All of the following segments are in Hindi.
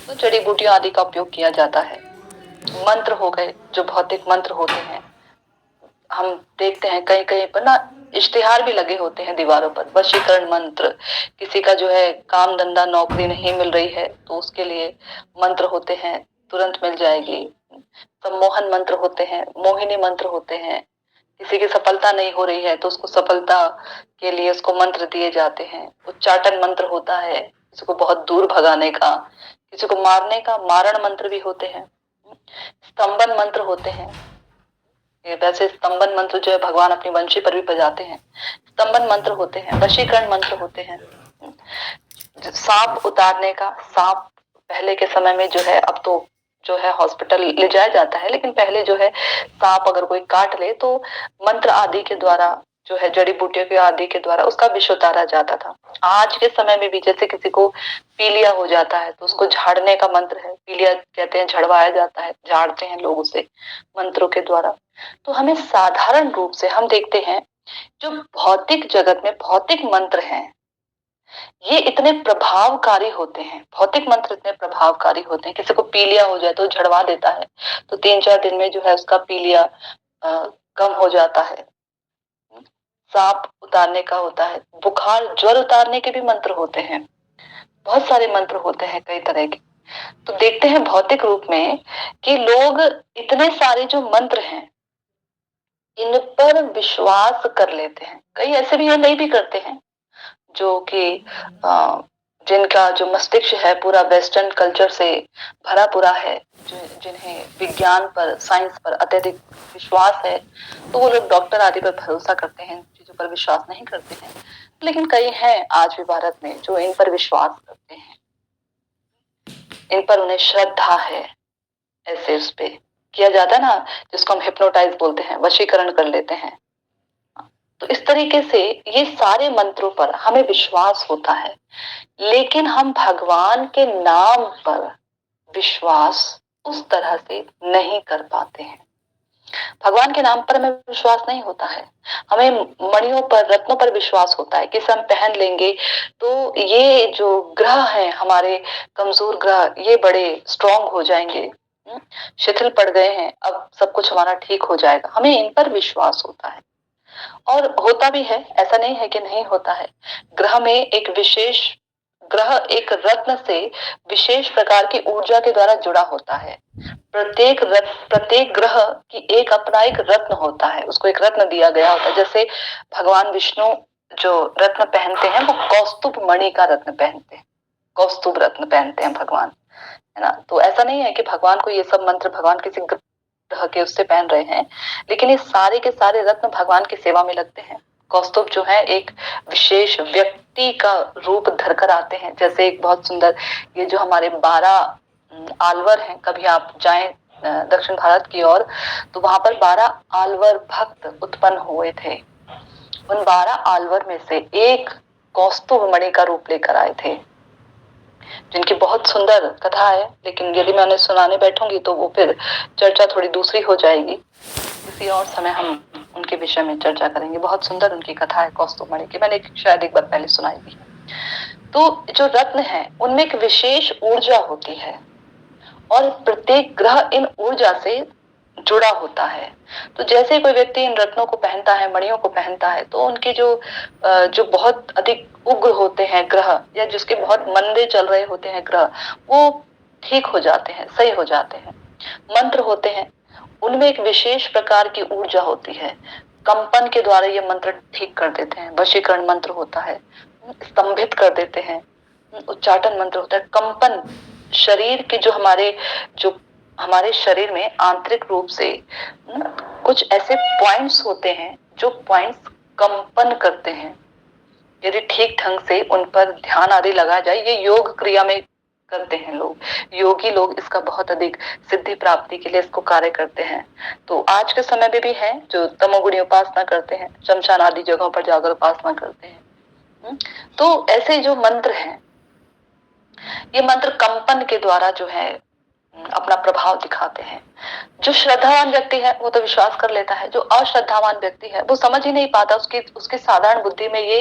तो जड़ी बूटियों आदि का उपयोग किया जाता है। मंत्र हो गए, जो भौतिक मंत्र होते हैं, हम देखते हैं कहीं कहीं पर ना इश्तिहार भी लगे होते हैं दीवारों पर, वशीकरण मंत्र। किसी का जो है काम धंधा नौकरी नहीं मिल रही है तो उसके लिए मंत्र होते हैं, तुरंत मिल जाएगी। सम्मोहन मंत्र होते हैं, मोहिनी मंत्र होते हैं। किसी की सफलता नहीं हो रही है तो उसको सफलता के लिए उसको मंत्र दिए जाते हैं। उच्चाटन मंत्र होता है, किसी को बहुत दूर भगाने का, किसी को मारने का मारण मंत्र भी होते हैं। स्तंभन मंत्र होते हैं। ये वैसे स्तंभन मंत्र जो है भगवान अपनी वंशी पर भी बजाते हैं। स्तंभन मंत्र होते हैं, वशीकरण मंत्र होते हैं। सांप उतारने का, सांप पहले के समय में जो है, अब तो जो है हॉस्पिटल ले जाया जाता है, लेकिन पहले जो है सांप अगर कोई काट ले तो मंत्र आदि के द्वारा, जो है जड़ी बूटियों के आदि के द्वारा उसका विष उतारा जाता था। आज के समय में भी जैसे किसी को पीलिया हो जाता है तो उसको झाड़ने का मंत्र है, पीलिया कहते हैं, झड़वाया जाता है, झाड़ते हैं लोग उसे मंत्रों के द्वारा। तो हमें साधारण रूप से हम देखते हैं जो भौतिक जगत में भौतिक मंत्र हैं, ये इतने प्रभावकारी होते हैं। भौतिक मंत्र इतने प्रभावकारी होते हैं, किसी को पीलिया हो जाए तो झड़वा देता है, तो 3-4 दिन में जो है उसका पीलिया कम हो जाता है। सांप उतारने का होता है, बुखार ज्वर उतारने के भी मंत्र होते हैं। बहुत सारे मंत्र होते हैं कई तरह के। तो देखते हैं भौतिक रूप में कि लोग इतने सारे जो मंत्र हैं इन पर विश्वास कर लेते हैं। कई ऐसे भी हैं नहीं भी करते हैं, जो कि जिनका जो मस्तिष्क है पूरा वेस्टर्न कल्चर से भरा पूरा है, जिन्हें विज्ञान पर, साइंस पर अत्यधिक विश्वास है, तो वो लोग डॉक्टर आदि पर भरोसा करते हैं, चीजों पर विश्वास नहीं करते हैं। लेकिन कई हैं आज भी भारत में जो इन पर विश्वास करते हैं, इन पर उन्हें श्रद्धा है। ऐसे उस पे किया जाता है ना, जिसको हम हिप्नोटाइज बोलते हैं, वशीकरण कर लेते हैं। तो इस तरीके से ये सारे मंत्रों पर हमें विश्वास होता है, लेकिन हम भगवान के नाम पर विश्वास उस तरह से नहीं कर पाते हैं। भगवान के नाम पर हमें विश्वास नहीं होता है। हमें मणियों पर, रत्नों पर विश्वास होता है कि इसे हम पहन लेंगे तो ये जो ग्रह हैं हमारे, कमजोर ग्रह, ये बड़े स्ट्रांग हो जाएंगे, शिथिल पड़ गए हैं, अब सब कुछ हमारा ठीक हो जाएगा। हमें इन पर विश्वास होता है और होता भी है, ऐसा नहीं है कि नहीं होता है। ग्रह में एक विशेष ग्रह एक रत्न से विशेष प्रकार की ऊर्जा के द्वारा जुड़ा होता है। प्रत्येक ग्रह की एक अपना एक रत्न होता है, उसको एक रत्न दिया गया होता है। जैसे भगवान विष्णु जो रत्न पहनते हैं वो कौस्तुभ मणि का रत्न पहनते हैं, कौस्तुभ रत्न पहनते हैं भगवान, है ना। तो ऐसा नहीं है कि भगवान को ये सब मंत्र भगवान किसी ग्रह के उससे पहन रहे हैं, लेकिन ये सारे के सारे रत्न भगवान की सेवा में लगते हैं। कौस्तुभ जो है एक विशेष व्यक्ति का रूप धरकर आते हैं। जैसे एक बहुत सुंदर, ये जो हमारे 12 आलवर हैं, कभी आप जाएं दक्षिण भारत की ओर तो वहां पर 12 आलवर भक्त उत्पन्न हुए थे। उन 12 आलवर में से एक कौस्तुभ मणि का रूप लेकर आए थे, जिनकी बहुत सुंदर कथा है, लेकिन यदि मैं उन्हें सुनाने बैठूंगी तो वो फिर चर्चा थोड़ी दूसरी हो जाएगी। किसी और समय हम उनके विषय में चर्चा करेंगे। बहुत सुंदर उनकी कथा है कौस्तुभ मणि की, मैंने शायद एक बार पहले सुनाई भी। तो जो रत्न है उनमें एक विशेष ऊर्जा होती है और प्रत्येक ग्रह इन ऊर्जा से जुड़ा होता है। तो जैसे कोई व्यक्ति इन रत्नों को पहनता है, मणियों को पहनता है, तो उनके जो बहुत अधिक उग्र होते हैं ग्रह, या जिसके बहुत मंदे चल रहे होते हैं ग्रह, वो ठीक हो जाते हैं, सही हो जाते हैं। मंत्र होते हैं, उनमें एक विशेष प्रकार की ऊर्जा होती है, कंपन के द्वारा ये मंत्र ठीक कर देते हैं। वशीकरण मंत्र होता है, स्तंभित कर देते हैं। उच्चाटन मंत्र होता है, कंपन, शरीर के जो हमारे शरीर में आंतरिक रूप से कुछ ऐसे पॉइंट्स होते हैं जो पॉइंट्स कंपन करते हैं। यदि ठीक ढंग से उन पर ध्यान आदि लगाया जाए, ये योग क्रिया में करते हैं लोग, योगी लोग इसका बहुत अधिक सिद्धि प्राप्ति के लिए इसको कार्य करते हैं। तो आज के समय में भी है जो तमोगुणी उपासना करते हैं, शमशान आदि जगहों पर जाकर उपासना करते हैं। तो ऐसे जो मंत्र हैं, ये मंत्र कंपन के द्वारा जो है अपना प्रभाव दिखाते हैं। जो श्रद्धावान व्यक्ति है वो तो विश्वास कर लेता है, जो अश्रद्धावान व्यक्ति है वो समझ ही नहीं पाता, उसकी साधारण बुद्धि में ये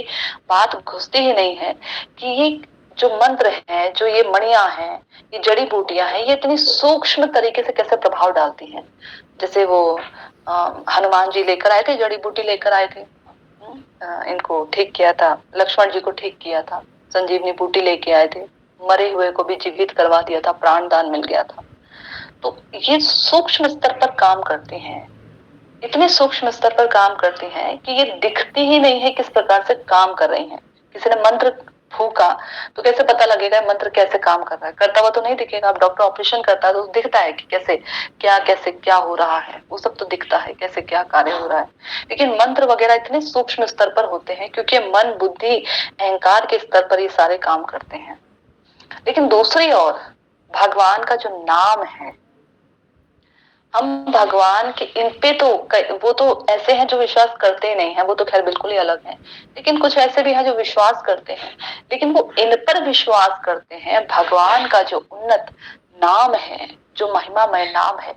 बात घुसती ही नहीं है कि ये जो मंत्र हैं, जो ये मणियां हैं, ये जड़ी बूटियां हैं, ये इतनी सूक्ष्म तरीके से कैसे प्रभाव डालती हैं। जैसे वो हनुमान जी लेकर आए थे, जड़ी बूटी लेकर आए थे, इनको ठीक किया था, लक्ष्मण जी को ठीक किया था, संजीवनी बूटी लेके आए थे, मरे हुए को भी जीवित करवा दिया था, प्राण दान मिल गया था। तो ये सूक्ष्म स्तर पर काम करती हैं, इतने सूक्ष्म स्तर पर काम करती हैं कि ये दिखती ही नहीं है किस प्रकार से काम कर रही हैं। किसी ने मंत्र फूका तो कैसे पता लगेगा मंत्र कैसे काम कर रहा है? करता हुआ तो नहीं दिखेगा। अब डॉक्टर ऑपरेशन करता है तो दिखता है कि कैसे क्या हो रहा है, वो सब तो दिखता है कैसे क्या कार्य हो रहा है। लेकिन मंत्र वगैरह इतने सूक्ष्म स्तर पर होते हैं क्योंकि मन, बुद्धि, अहंकार के स्तर पर ये सारे काम करते हैं। लेकिन दूसरी ओर भगवान का जो नाम है, हम भगवान के इन पे तो वो तो ऐसे हैं जो विश्वास करते ही नहीं है, वो तो खैर बिल्कुल ही अलग है। लेकिन कुछ ऐसे भी हैं जो विश्वास करते हैं, लेकिन वो इन पर विश्वास करते हैं। भगवान का जो उन्नत नाम है, जो महिमामय नाम है,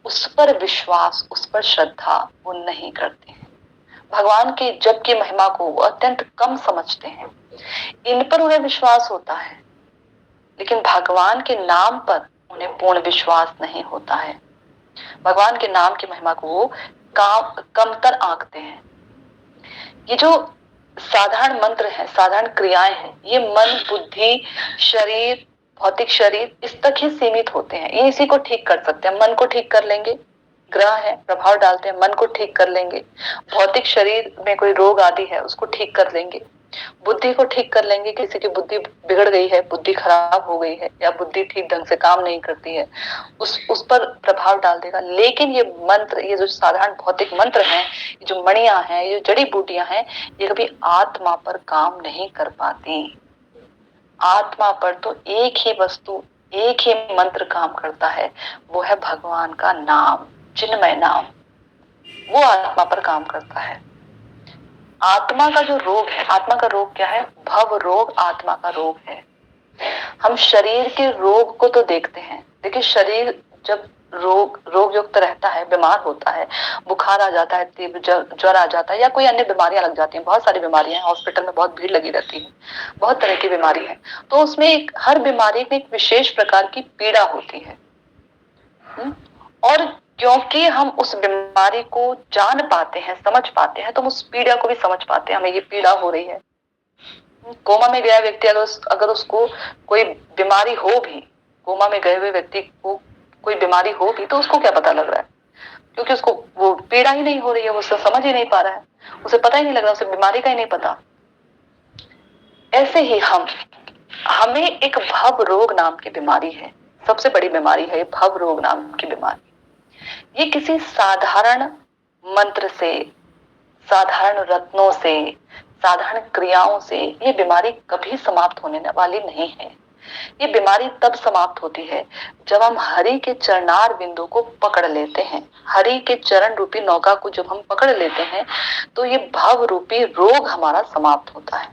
उस पर विश्वास, उस पर श्रद्धा वो नहीं करते हैं। भगवान के जप की महिमा को वो अत्यंत कम समझते हैं। इन पर उन्हें विश्वास होता है, लेकिन भगवान के नाम पर उन्हें पूर्ण विश्वास नहीं होता है। भगवान के नाम की महिमा को वो कमतर आंकते हैं। ये जो साधारण मंत्र है, साधारण क्रियाएं हैं, ये मन, बुद्धि, शरीर, भौतिक शरीर इस तक ही सीमित होते हैं। ये इसी को ठीक कर सकते हैं। मन को ठीक कर लेंगे, ग्रह है प्रभाव डालते हैं, मन को ठीक कर लेंगे। भौतिक शरीर में कोई रोग आदि है उसको ठीक कर लेंगे। बुद्धि को ठीक कर लेंगे, किसी की बुद्धि बिगड़ गई है, बुद्धि खराब हो गई है या बुद्धि ठीक ढंग से काम नहीं करती है, उस पर प्रभाव डाल देगा। लेकिन ये मंत्र, ये जो साधारण भौतिक मंत्र हैं, ये जो मणियां हैं, ये जड़ी बूटियां हैं, ये कभी आत्मा पर काम नहीं कर पाती। आत्मा पर तो एक ही वस्तु, एक ही मंत्र काम करता है, वो है भगवान का नाम, चिन्मय नाम। वो आत्मा पर काम करता है। आत्मा का जो रोग है, आत्मा का रोग क्या है? भव रोग आत्मा का रोग है। हम शरीर के रोग को तो देखते हैं, देखिए शरीर जब रोग युक्त रहता है, बीमार होता है, बुखार आ जाता है, तीव्र ज्वर आ जाता है या कोई अन्य बीमारियां लग जाती हैं, बहुत सारी बीमारियां हैं, हॉस्पिटल में बहुत भीड़ लगी रहती है, बहुत तरह की बीमारी है। तो उसमें हर बीमारी में एक विशेष प्रकार की पीड़ा होती है। और क्योंकि हम उस बीमारी को जान पाते हैं, समझ पाते हैं, तो हम उस पीड़ा को भी समझ पाते हैं, हमें ये पीड़ा हो रही है। कोमा में गया व्यक्ति अगर उसको कोई बीमारी हो भी, कोमा में गए हुए व्यक्ति को कोई बीमारी हो भी, तो उसको क्या पता लग रहा है? क्योंकि उसको वो पीड़ा ही नहीं हो रही है, वो उसको समझ ही नहीं पा रहा है, उसे पता ही नहीं लग रहा, उसे बीमारी का ही नहीं पता। ऐसे ही हमें एक भव रोग नाम की बीमारी है, सबसे बड़ी बीमारी है भव रोग नाम की बीमारी। ये किसी साधारण मंत्र से, साधारण रत्नों से, साधारण क्रियाओं से ये बीमारी कभी समाप्त होने वाली नहीं है। ये बीमारी तब समाप्त होती है जब हम हरि के चरणार बिंदु को पकड़ लेते हैं। हरि के चरण रूपी नौका को जब हम पकड़ लेते हैं तो ये भव रूपी रोग हमारा समाप्त होता है,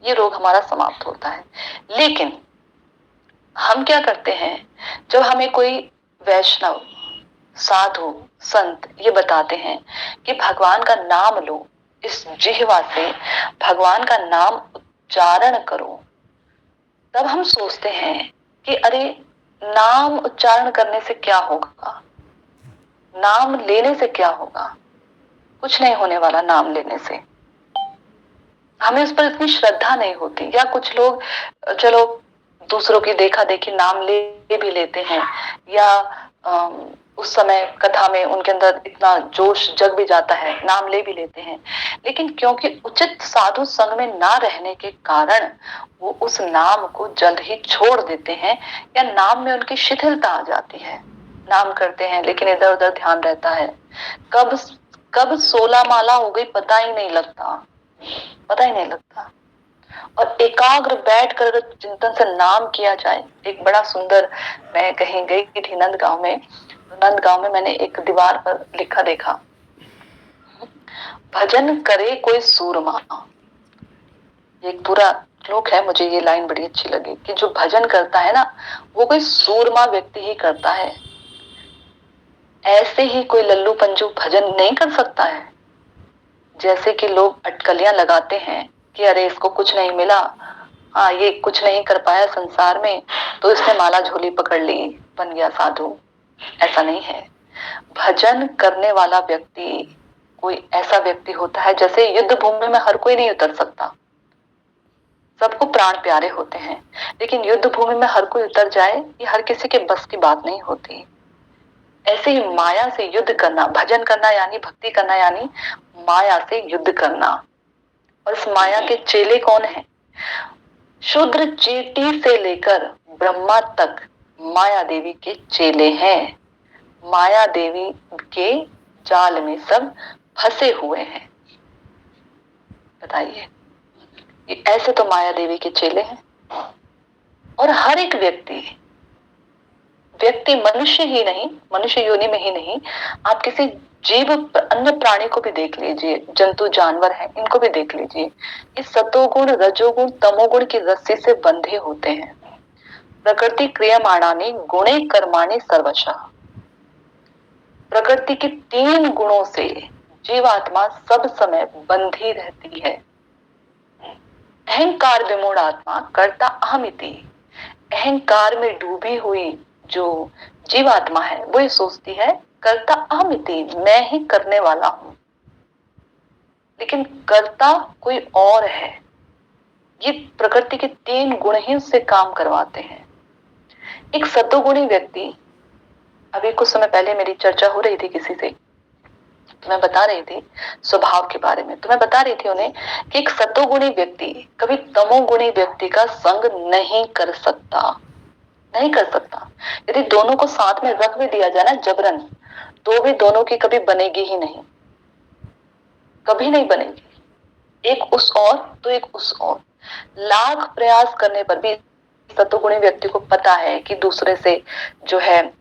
ये रोग हमारा समाप्त होता है। लेकिन हम क्या करते हैं, जब हमें कोई वैष्णव, साधु, संत ये बताते हैं कि भगवान का नाम लो, इस जिह्वा से भगवान का नाम उच्चारण करो, तब हम सोचते हैं कि अरे नाम उच्चारण करने से क्या होगा, नाम लेने से क्या होगा, कुछ नहीं होने वाला नाम लेने से। हमें उस पर इतनी श्रद्धा नहीं होती। या कुछ लोग चलो दूसरों की देखा देखी नाम ले भी लेते हैं, या उस समय कथा में उनके अंदर इतना जोश जग भी जाता है, नाम ले भी लेते हैं, लेकिन क्योंकि उचित साधु संग में ना रहने के कारण वो उस नाम को जल्द ही छोड़ देते हैं, या नाम में उनकी शिथिलता आ जाती है। नाम करते हैं लेकिन इधर उधर ध्यान रहता है, कब 16 माला हो गई पता ही नहीं लगता, पता ही नहीं लगता। और एकाग्र बैठ कर चिंतन से नाम किया जाए। एक बड़ा सुंदर, मैं कहीं गई थी नंदगांव में, नंदगांव में मैंने एक दीवार पर लिखा देखा, भजन करे कोई सूरमा। एक पूरा श्लोक है, मुझे ये लाइन बड़ी अच्छी लगी कि जो भजन करता है ना वो कोई सूरमा व्यक्ति ही करता है, ऐसे ही कोई लल्लू पंजू भजन नहीं कर सकता है। जैसे कि लोग अटकलियां लगाते हैं कि अरे इसको कुछ नहीं मिला हाँ ये कुछ नहीं कर पाया संसार में तो इसने माला झोली पकड़ ली, बन गया साधु, ऐसा नहीं है। भजन करने वाला व्यक्ति कोई ऐसा व्यक्ति होता है, जैसे युद्ध भूमि में हर कोई नहीं उतर सकता, सबको प्राण प्यारे होते हैं, लेकिन युद्ध भूमि में हर कोई उतर जाए ये हर किसी के बस की बात नहीं होती। ऐसे ही माया से युद्ध करना, भजन करना यानी भक्ति करना यानी माया से युद्ध करना। और इस माया के चेले कौन है? शूद्र चींटी से लेकर ब्रह्मा तक माया देवी के चेले हैं। माया देवी के जाल में सब फंसे हुए हैं। बताइए, ऐसे तो माया देवी के चेले हैं। और हर एक व्यक्ति मनुष्य ही नहीं, मनुष्य योनि में ही नहीं, आप किसी जीव अन्य प्राणी को भी देख लीजिए, जंतु जानवर हैं इनको भी देख लीजिए, इस सतोगुण रजोगुण तमोगुण की रस्सी से बंधे होते हैं। प्रकृति क्रियमाणानि गुणे कर्माणि सर्वशः। प्रकृति के 3 गुणों से जीवात्मा सब समय बंधी रहती है। अहंकार विमूढ़ आत्मा कर्ता अहमिति। अहंकार में डूबी हुई जो जीवात्मा है वो ये सोचती है कर्ता अहमिति, मैं ही करने वाला हूं, लेकिन कर्ता कोई और है। ये प्रकृति के 3 गुण ही उससे काम करवाते हैं। एक सतोगुणी व्यक्ति, अभी कुछ समय पहले मेरी चर्चा हो रही थी किसी से, तो मैं बता रही थी स्वभाव के बारे में, तो मैं बता रही थी उन्हें कि एक सतोगुणी व्यक्ति कभी तमोगुणी व्यक्ति का संग नहीं कर सकता, नहीं कर सकता। यदि दोनों को साथ में रख भी दिया जाए ना जबरन, तो भी दोनों की कभी बनेगी ही नहीं, कभी नहीं बनेगी। एक उस और तो एक उस और। लाख प्रयास करने पर भी सतोगुणी व्यक्ति को पता है कि दूसरे से जो है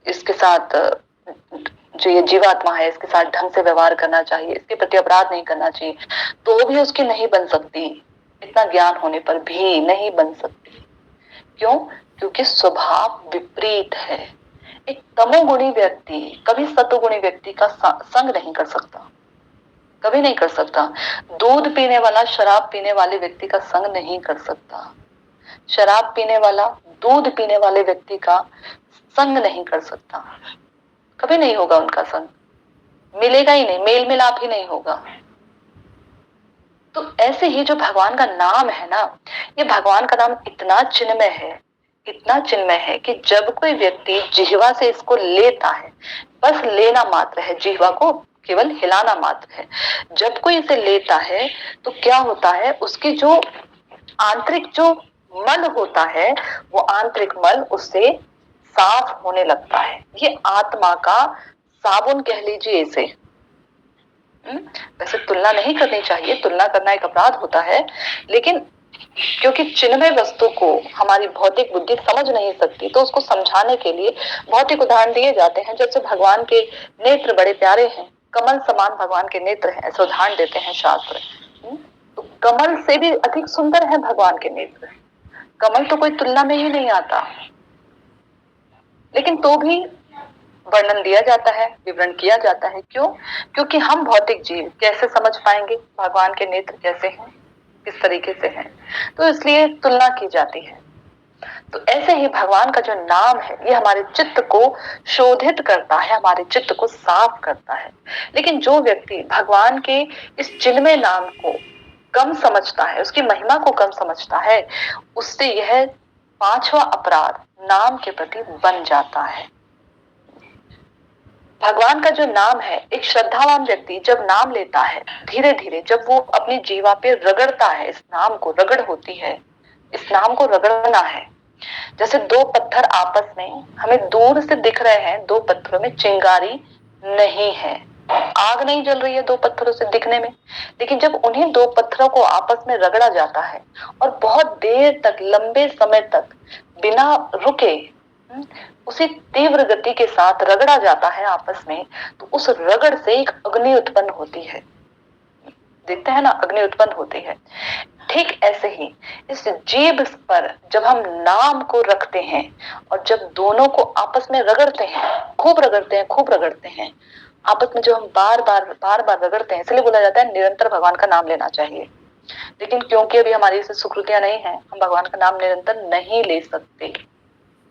इसके साथ जो ये जीवात्मा है इसके साथ ढंग से व्यवहार करना चाहिए, इसके प्रति अपराध नहीं करना चाहिए, तो भी उसकी नहीं बन सकती। इतना ज्ञान होने पर भी नहीं बन सकती। क्यों? क्योंकि स्वभाव विपरीत है। एक तमोगुणी व्यक्ति कभी सतोगुणी व्यक्ति का संग नहीं कर सकता, कभी नहीं कर सकता। दूध पीने वाला शराब पीने वाले व्यक्ति का संग नहीं कर सकता। शराब पीने वाला दूध पीने वाले व्यक्ति का संग नहीं कर सकता, कभी नहीं होगा उनका संग, मिलेगा ही नहीं, मेल मिलाप ही नहीं होगा। तो ऐसे ही जो भगवान का नाम है ना, ये भगवान का नाम इतना चिन्मय है, इतना चिन्मय है कि जब कोई व्यक्ति जिह्वा से इसको लेता है, बस लेना मात्र है, जिह्वा को केवल हिलाना मात्र है, जब कोई इसे लेता है तो क्या होता है, उसकी जो आंतरिक जो मल होता है वो आंतरिक मल उससे साफ होने लगता है। ये आत्मा का साबुन कह लीजिए इसे। वैसे तुलना नहीं करनी चाहिए, तुलना करना एक अपराध होता है, लेकिन क्योंकि चिन्मय वस्तु को हमारी भौतिक बुद्धि समझ नहीं सकती, तो उसको समझाने के लिए भौतिक उदाहरण दिए जाते हैं। जैसे भगवान के नेत्र बड़े प्यारे हैं, कमल समान भगवान के नेत्र हैं, ऐसे उदाहरण देते हैं शास्त्र। तो कमल से भी अधिक सुंदर है भगवान के नेत्र। कमल तो कोई तुलना में ही नहीं आता, लेकिन तो भी वर्णन दिया जाता है, विवरण किया जाता है। क्यों? क्योंकि हम भौतिक जीव कैसे समझ पाएंगे भगवान के नेत्र कैसे हैं, किस तरीके से हैं, तो इसलिए तुलना की जाती है। तो ऐसे ही भगवान का जो नाम है ये हमारे चित्त को शोधित करता है, हमारे चित्त को साफ करता है। लेकिन जो व्यक्ति भगवान के इस चिन्मय नाम को कम समझता है, उसकी महिमा को कम समझता है, उससे यह 5वां अपराध नाम के प्रति बन जाता है। भगवान का जो नाम है, एक श्रद्धावान व्यक्ति जब नाम लेता है, धीरे धीरे जब वो अपनी जीवा पे रगड़ता है, इस नाम को रगड़ होती है, इस नाम को रगड़ना है। जैसे 2 पत्थर आपस में हमें दूर से दिख रहे हैं, 2 पत्थरों में चिंगारी नहीं है, आग नहीं जल रही है 2 पत्थरों से दिखने में, लेकिन जब उन्हीं 2 पत्थरों को आपस में रगड़ा जाता है और बहुत देर तक, लंबे समय तक बिना रुके उसी तीव्र गति के साथ रगड़ा जाता है आपस में, तो उस रगड़ से एक अग्नि उत्पन्न होती है। देखते हैं ना, अग्नि उत्पन्न होती है। ठीक ऐसे ही इस जीभ पर जब हम नाम को रखते हैं और जब दोनों को आपस में रगड़ते हैं, खूब रगड़ते हैं, खूब रगड़ते हैं, आपस में जो हम बार बार रगड़ते हैं, इसलिए बोला जाता है निरंतर भगवान का नाम लेना चाहिए। लेकिन क्योंकि अभी हमारी से सुकृतियां नहीं है, हम भगवान का नाम निरंतर नहीं ले सकते,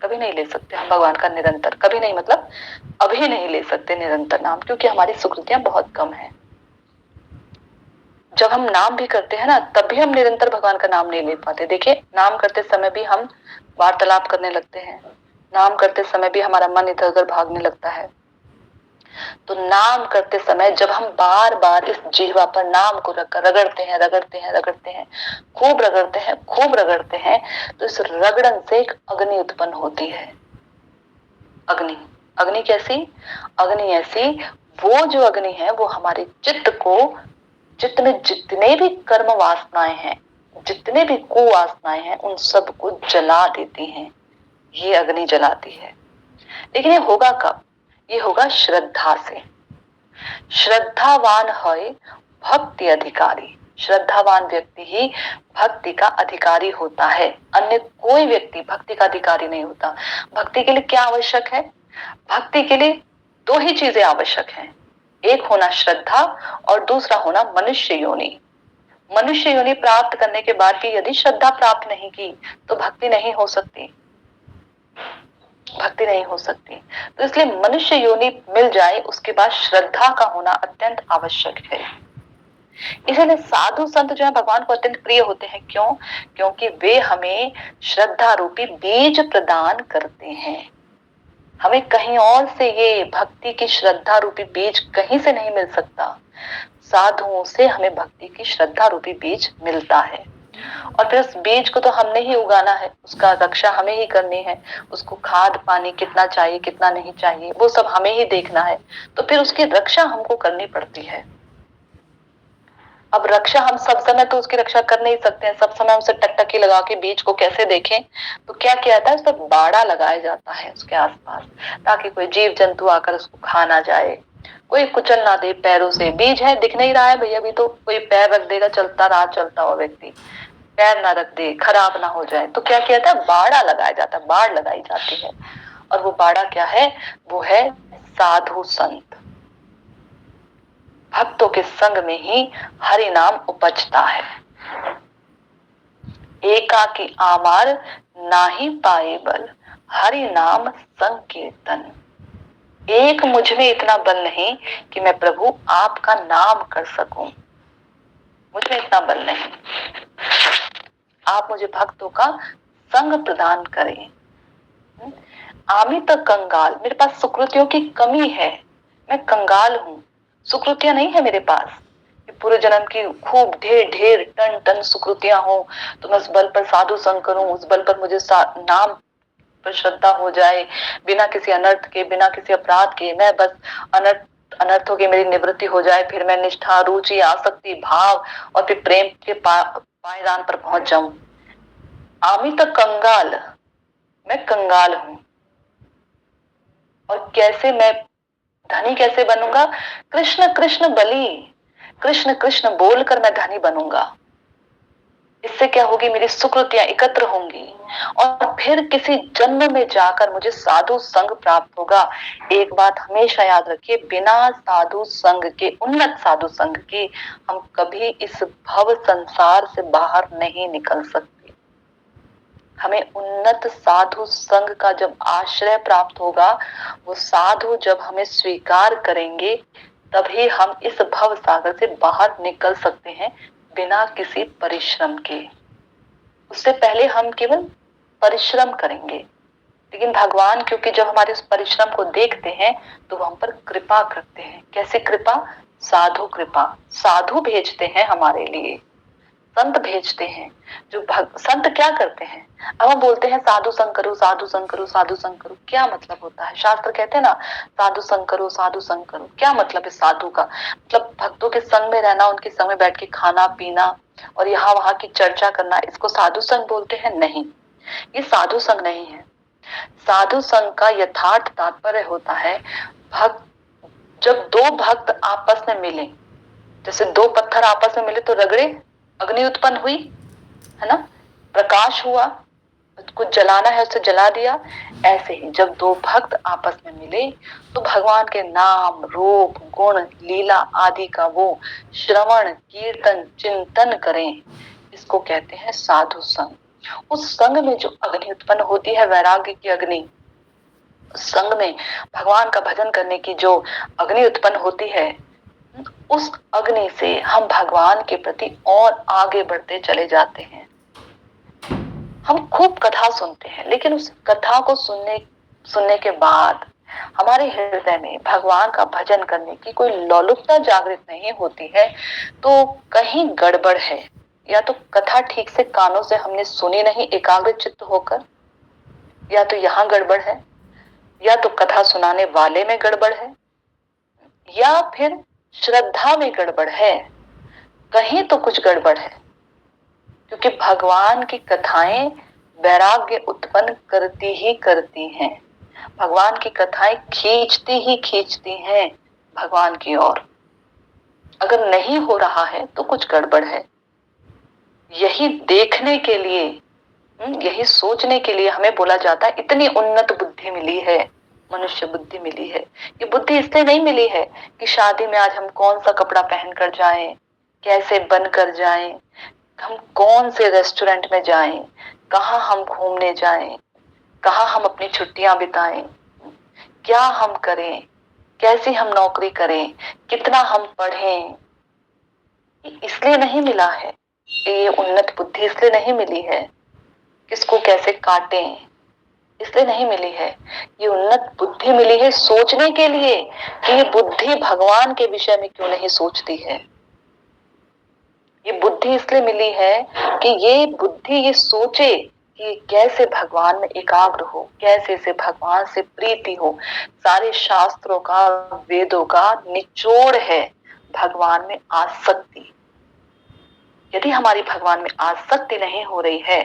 कभी नहीं ले सकते हम भगवान का निरंतर, कभी नहीं मतलब अभी नहीं ले सकते निरंतर नाम, क्योंकि हमारी सुकृतियां बहुत कम है। जब हम नाम भी करते हैं ना, तब भी हम निरंतर भगवान का नाम नहीं ले पाते। देखिए, नाम करते समय भी हम वार्तालाप करने लगते हैं, नाम करते समय भी हमारा मन इधर उधर भागने लगता है। तो नाम करते समय जब हम बार बार इस जिह्वा पर नाम को रखकर रगड़ते हैं, रगड़ते हैं, रगड़ते हैं, खूब रगड़ते हैं, खूब रगड़ते हैं, तो इस रगड़न से एक अग्नि उत्पन्न होती है। अग्नि, अग्नि कैसी? अग्नि ऐसी, वो जो अग्नि है वो हमारे चित्त को, चित्त में जितने भी कर्म वासनाएं हैं, जितने भी कुवासनाएं हैं, उन सबको जला देती हैं। ये अग्नि जलाती है। लेकिन ये होगा कब? ये होगा श्रद्धा से। श्रद्धावान है भक्ति अधिकारी। श्रद्धावान व्यक्ति ही भक्ति का अधिकारी होता है, अन्य कोई व्यक्ति भक्ति का अधिकारी नहीं होता। भक्ति के लिए क्या आवश्यक है? भक्ति के लिए दो ही चीजें आवश्यक हैं, एक होना श्रद्धा और दूसरा होना मनुष्य योनि। मनुष्य योनि प्राप्त करने के बाद भी यदि श्रद्धा प्राप्त नहीं की तो भक्ति नहीं हो सकती, भक्ति नहीं हो सकती। तो इसलिए मनुष्य योनि मिल जाए उसके बाद श्रद्धा का होना अत्यंत आवश्यक है। इसीलिए साधु संत जो है भगवान को अत्यंत प्रिय होते हैं। क्यों? क्योंकि वे हमें श्रद्धा रूपी बीज प्रदान करते हैं। हमें कहीं और से ये भक्ति की श्रद्धा रूपी बीज कहीं से नहीं मिल सकता, साधुओं से हमें भक्ति की श्रद्धा रूपी बीज मिलता है। और फिर उस बीज को तो हमने ही उगाना है, उसका रक्षा हमें ही करनी है, उसको खाद पानी कितना चाहिए कितना नहीं चाहिए वो सब हमें ही देखना है, तो फिर उसकी रक्षा हमको करनी पड़ती है। अब रक्षा हम सब समय तो उसकी रक्षा कर नहीं सकते हैं, सब समय उसे टकटकी लगा के बीज को कैसे देखें, तो क्या किया जाता है, उस पर बाड़ा लगाया जाता है उसके आसपास, ताकि कोई जीव जंतु आकर उसको खा ना जाए, कोई कुचल ना दे पैरों से। बीज है, दिख नहीं रहा है भैया, अभी तो कोई पैर रख देगा, चलता रहा चलता हुआ व्यक्ति पैर ना रख दे, खराब ना हो जाए, तो क्या किया जाता है, बाड़ा लगाया जाता है, बाड़ लगाई जाती है। और वो बाड़ा क्या है? वो है साधु संत। भक्तों के संग में ही हरि नाम उपजता है। एकाकी आमार नाही पाए बल, हरि नाम संकीर्तन। एक मुझ में इतना बल नहीं कि मैं प्रभु आपका नाम कर सकूं, मुझ में इतना बल नहीं। आप मुझे भक्तों का संग प्रदान करें। आमी तो कंगाल, मेरे पास सुकृतियों की कमी है, मैं कंगाल हूं, सुकृतियां नहीं है मेरे पास। पूरे जन्म की खूब ढेर ढेर टन टन सुकृतियां हो, तो मैं उस बल पर साधु संग करूं, उस बल पर मुझे नाम पर श्रद्धा हो जाए, बिना किसी अनर्थ के, बिना किसी अपराध के, मैं बस अनर्थों की मेरी निवृत्ति हो जाए, फिर मैं निष्ठा, रुचि, आसक्ति, भाव और फिर प्रेम के पायदान पर पहुंच जाऊं। आमी तो कंगाल, मैं कंगाल हूं। और कैसे मैं धनी कैसे बनूंगा? कृष्ण कृष्ण बलि, कृष्ण कृष्ण बोलकर मैं धनी बनूंगा। इससे क्या होगी, मेरी सुकृतियां एकत्र होंगी और फिर किसी जन्म में जाकर मुझे साधु संग प्राप्त होगा। एक बात हमेशा याद रखिए, बिना साधु संग के, उन्नत साधु संग के, हम कभी इस भव संसार से बाहर नहीं निकल सकते। हमें उन्नत साधु संग का जब आश्रय प्राप्त होगा, वो साधु जब हमें स्वीकार करेंगे, तभी हम इस भव सागर से बाहर निकल सकते हैं बिना किसी परिश्रम के। उससे पहले हम केवल परिश्रम करेंगे, लेकिन भगवान क्योंकि जब हमारे उस परिश्रम को देखते हैं तो वो हम पर कृपा करते हैं। कैसे कृपा? साधु कृपा। साधु भेजते हैं हमारे लिए, संत भेजते हैं। जो संत क्या करते हैं? अब हम बोलते हैं साधु संग करो, साधु संग करो, साधु संग करो, क्या मतलब होता है? शास्त्र कहते हैं ना, साधु संग करो, साधु संग करो। क्या मतलब है साधु का? मतलब भक्तों के संग में रहना, उनके संग में बैठ के खाना पीना और यहाँ वहां की चर्चा करना, इसको साधु संग बोलते हैं? नहीं, ये साधु संग नहीं है। साधु संग का यथार्थ तात्पर्य होता है, भक्त, जब दो भक्त आपस में मिले, जैसे दो पत्थर आपस में मिले तो रगड़े, अग्नि उत्पन्न हुई, है ना, प्रकाश हुआ, कुछ जलाना है उसे जला दिया। ऐसे ही जब दो भक्त आपस में मिले तो भगवान के नाम रूप गुण लीला आदि का वो श्रवण कीर्तन चिंतन करें, इसको कहते हैं साधु संग। उस संग में जो अग्नि उत्पन्न होती है, वैराग्य की अग्नि, संग में भगवान का भजन करने की जो अग्नि उत्पन्न होती है, उस अग्नि से हम भगवान के प्रति और आगे बढ़ते चले जाते हैं। हम खूब कथा सुनते हैं, लेकिन उस कथा को सुनने के बाद हमारे हृदय में भगवान का भजन करने की कोई लौलुकता जागृत नहीं होती है, तो कहीं गड़बड़ है। या तो कथा ठीक से कानों से हमने सुनी नहीं एकाग्र चित्त होकर, या तो यहाँ गड़बड़ है, या तो कथा सुनाने वाले में गड़बड़ है, या फिर श्रद्धा में गड़बड़ है। कहीं तो कुछ गड़बड़ है, क्योंकि भगवान की कथाएं वैराग्य उत्पन्न करती हैं। भगवान की कथाएं खींचती हैं भगवान की ओर। अगर नहीं हो रहा है तो कुछ गड़बड़ है। यही देखने के लिए, यही सोचने के लिए हमें बोला जाता है इतनी उन्नत बुद्धि मिली है, मनुष्य बुद्धि मिली है। ये बुद्धि इसलिए नहीं मिली है कि शादी में आज हम कौन सा कपड़ा पहन कर जाएं, कैसे बन कर जाएं, हम कौन से रेस्टोरेंट में जाएं, कहाँ हम घूमने जाएं, कहाँ हम अपनी छुट्टियां बिताएं, क्या हम करें, कैसी हम नौकरी करें, कितना हम पढ़ें। इसलिए नहीं मिला है ये उन्नत बुद्धि, इसलिए नहीं मिली है किसको कैसे काटें, इसलिए नहीं मिली है। ये उन्नत बुद्धि मिली है सोचने के लिए कि ये बुद्धि भगवान के विषय में क्यों नहीं सोचती है। ये बुद्धि इसलिए मिली है कि ये बुद्धि ये सोचे कि कैसे भगवान में एकाग्र हो, कैसे से भगवान से प्रीति हो। सारे शास्त्रों का, वेदों का निचोड़ है भगवान में आसक्ति। यदि हमारी भगवान में आसक्ति नहीं हो रही है,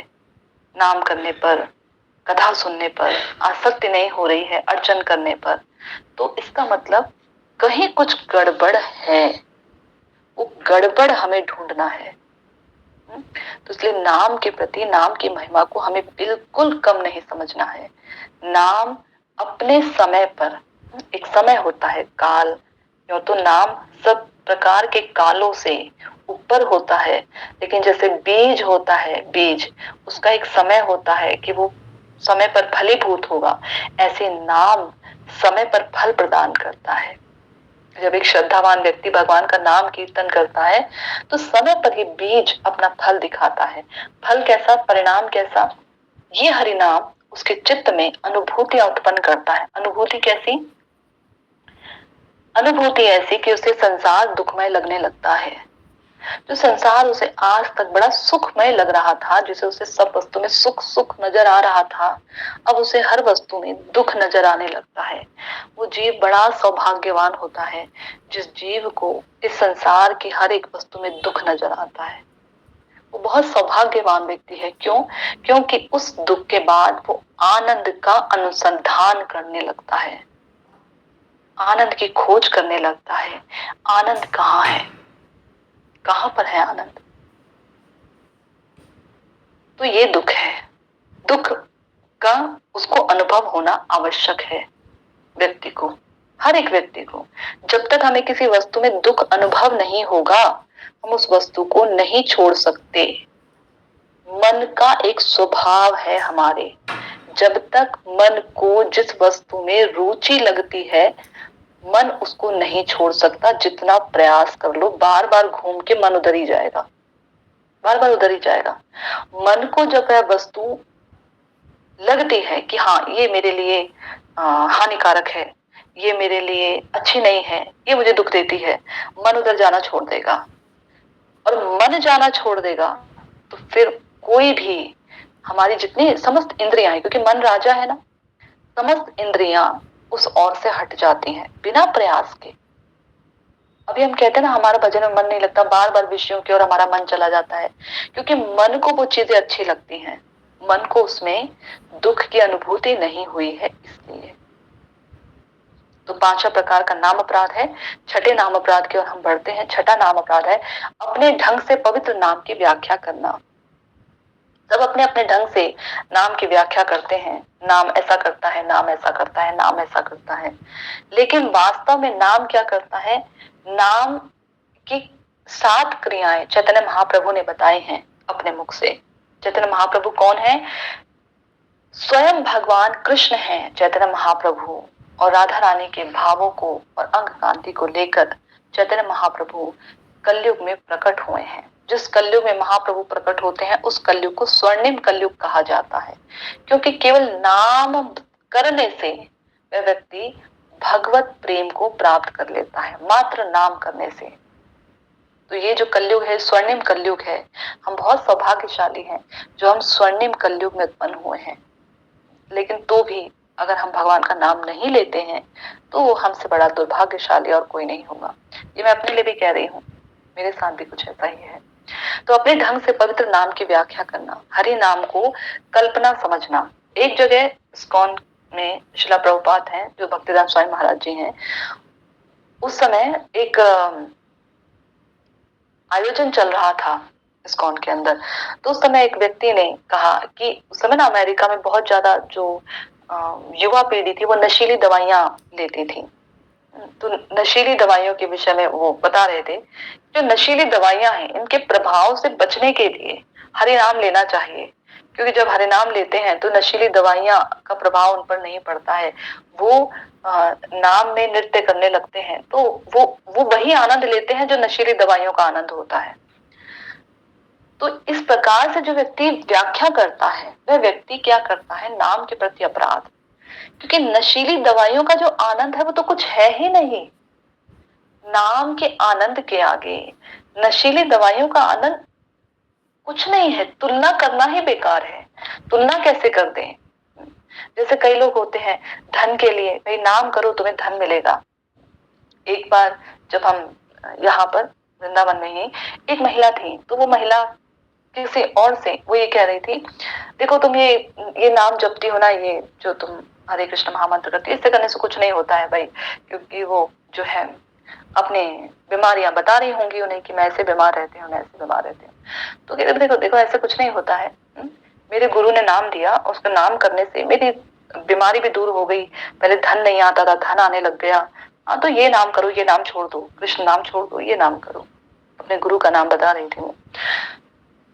नाम करने पर, कथा सुनने पर आसक्ति नहीं हो रही है, अर्चन करने पर, तो इसका मतलब कहीं कुछ गड़बड़ है। वो गड़बड़ हमें ढूंढना है। तो इसलिए नाम के प्रति, नाम की महिमा को हमें बिल्कुल कम नहीं समझना है। नाम अपने समय पर, एक समय होता है काल, यो तो नाम सब प्रकार के कालों से ऊपर होता है। लेकिन जैसे बीज होता है, बीज उसका एक समय होता है कि वो समय पर फलीभूत होगा, ऐसे नाम समय पर फल प्रदान करता है। जब एक श्रद्धावान व्यक्ति भगवान का नाम कीर्तन करता है तो समय पर ही बीज अपना फल दिखाता है। फल कैसा, परिणाम कैसा, ये हरि नाम उसके चित्त में अनुभूतियां उत्पन्न करता है। अनुभूति कैसी, अनुभूति ऐसी कि उसे संसार दुखमय लगने लगता है। जो संसार उसे आज तक बड़ा सुखमय लग रहा था, जिसे उसे सब वस्तु में सुख सुख नजर आ रहा था, अब उसे हर वस्तु में दुख नजर आने लगता है। वो जीव बड़ा सौभाग्यवान होता है जिस जीव को इस संसार की हर एक वस्तु में दुख नजर आता है। वो बहुत सौभाग्यवान व्यक्ति है। क्यों? क्योंकि उस दुख के बाद वो आनंद का अनुसंधान करने लगता है, आनंद की खोज करने लगता है। आनंद कहाँ है, कहां पर है आनंद? तो ये दुख है। दुख का उसको अनुभव होना आवश्यक है व्यक्ति को, हर एक व्यक्ति को। जब तक हमें किसी वस्तु में दुख अनुभव नहीं होगा, हम उस वस्तु को नहीं छोड़ सकते। मन का एक स्वभाव है हमारे, जब तक मन को जिस वस्तु में रुचि लगती है, मन उसको नहीं छोड़ सकता। जितना प्रयास कर लो, बार बार घूम के मन उधर ही जाएगा, बार बार उधर ही जाएगा। मन को जब वह वस्तु लगती है कि हाँ ये मेरे लिए हानिकारक है, ये मेरे लिए अच्छी नहीं है, ये मुझे दुख देती है, मन उधर जाना छोड़ देगा। और मन जाना छोड़ देगा तो फिर कोई भी, हमारी जितनी समस्त इंद्रियां हैं, क्योंकि मन राजा है ना, समस्त इंद्रियां उस ओर से हट जाती हैं बिना प्रयास के। अभी हम कहते हैं ना हमारा भजन में मन नहीं लगता, बार बार विषयों की ओर हमारा मन चला जाता है, क्योंकि मन को वो चीजें अच्छी लगती हैं, मन को उसमें दुख की अनुभूति नहीं हुई है, इसलिए। तो पांचवा प्रकार का नाम अपराध है। छठे नाम अपराध की ओर हम बढ़ते हैं। छठा नाम अपराध है अपने ढंग से पवित्र नाम की व्याख्या करना। सब अपने अपने ढंग से नाम की व्याख्या करते हैं, नाम ऐसा करता है, नाम ऐसा करता है, नाम ऐसा करता है, लेकिन वास्तव में नाम क्या करता है? नाम की 7 क्रियाएं चैतन्य महाप्रभु ने बताई हैं अपने मुख से। चैतन्य महाप्रभु कौन है? स्वयं भगवान कृष्ण हैं चैतन्य महाप्रभु, और राधा रानी के भावों को और अंग कांति को लेकर चैतन्य महाप्रभु कलयुग में प्रकट हुए हैं। जिस कलयुग में महाप्रभु प्रकट होते हैं उस कलयुग को स्वर्णिम कलयुग कहा जाता है, क्योंकि केवल नाम करने से वह व्यक्ति भगवत प्रेम को प्राप्त कर लेता है, मात्र नाम करने से। तो ये जो कलयुग है स्वर्णिम कलयुग है। हम बहुत सौभाग्यशाली हैं जो हम स्वर्णिम कलयुग में उत्पन्न हुए हैं, लेकिन तो भी अगर हम भगवान का नाम नहीं लेते हैं तो वो हमसे बड़ा दुर्भाग्यशाली और कोई नहीं होगा। ये मैं अपने लिए भी कह रही हूँ, मेरे साथ भी कुछ ऐसा ही है। तो अपने ढंग से पवित्र नाम की व्याख्या करना, हरि नाम को कल्पना समझना। एक जगह इस्कॉन में शिला प्रभुपाद हैं जो भक्तिदान स्वामी महाराज जी हैं, उस समय एक आयोजन चल रहा था इस्कॉन के अंदर। तो उस समय एक व्यक्ति ने कहा कि उस समय ना अमेरिका में बहुत ज्यादा जो युवा पीढ़ी थी वो नशीली दवाइयां लेती थी। तो नशीली दवाइयों के विषय में वो बता रहे थे, जो नशीली दवाइयां हैं इनके प्रभाव से बचने के लिए हरि नाम लेना चाहिए, क्योंकि जब हरि नाम लेते हैं तो नशीली दवाइयां का प्रभाव उन पर नहीं पड़ता है। वो नाम में नृत्य करने लगते हैं, तो वो वही आनंद लेते हैं जो नशीली दवाइयों का आनंद होता है। तो इस प्रकार से जो व्यक्ति व्याख्या करता है वह व्यक्ति क्या करता है? नाम के प्रति अपराध, क्योंकि नशीली दवाइयों का जो आनंद है वो तो कुछ है ही नहीं। नाम के आनंद के आगे नशीली दवाइयों का आनंद कुछ नहीं है। तुलना करना ही बेकार है। तुलना कैसे कर दें? जैसे कई लोग होते हैं धन के लिए, भाई नाम करो तुम्हें धन मिलेगा। एक बार जब हम यहाँ पर वृंदावन में ही एक महिला थी, तो वो महिला किसी और से वो ये कह रही थी, देखो तुम ये नाम जपती हो ना, ये जो तुम हरे कृष्ण महामंत्र करती हो, इससे करने से कुछ नहीं होता है भाई, क्योंकि वो जो है अपने बीमारियां बता रही होंगी उन्हें कि मैं ऐसे बीमार रहती हूँ, मैं ऐसे बीमार रहती हूँ। तो कहते देखो देखो ऐसे कुछ नहीं होता है। मेरे गुरु ने नाम दिया, उसका नाम करने से मेरी बीमारी भी दूर हो गई। पहले धन नहीं आता था, धन आने लग गया। हाँ तो ये नाम करो, ये नाम छोड़ दो, कृष्ण नाम छोड़ दो, ये नाम करो। अपने गुरु का नाम बता रही थी वो।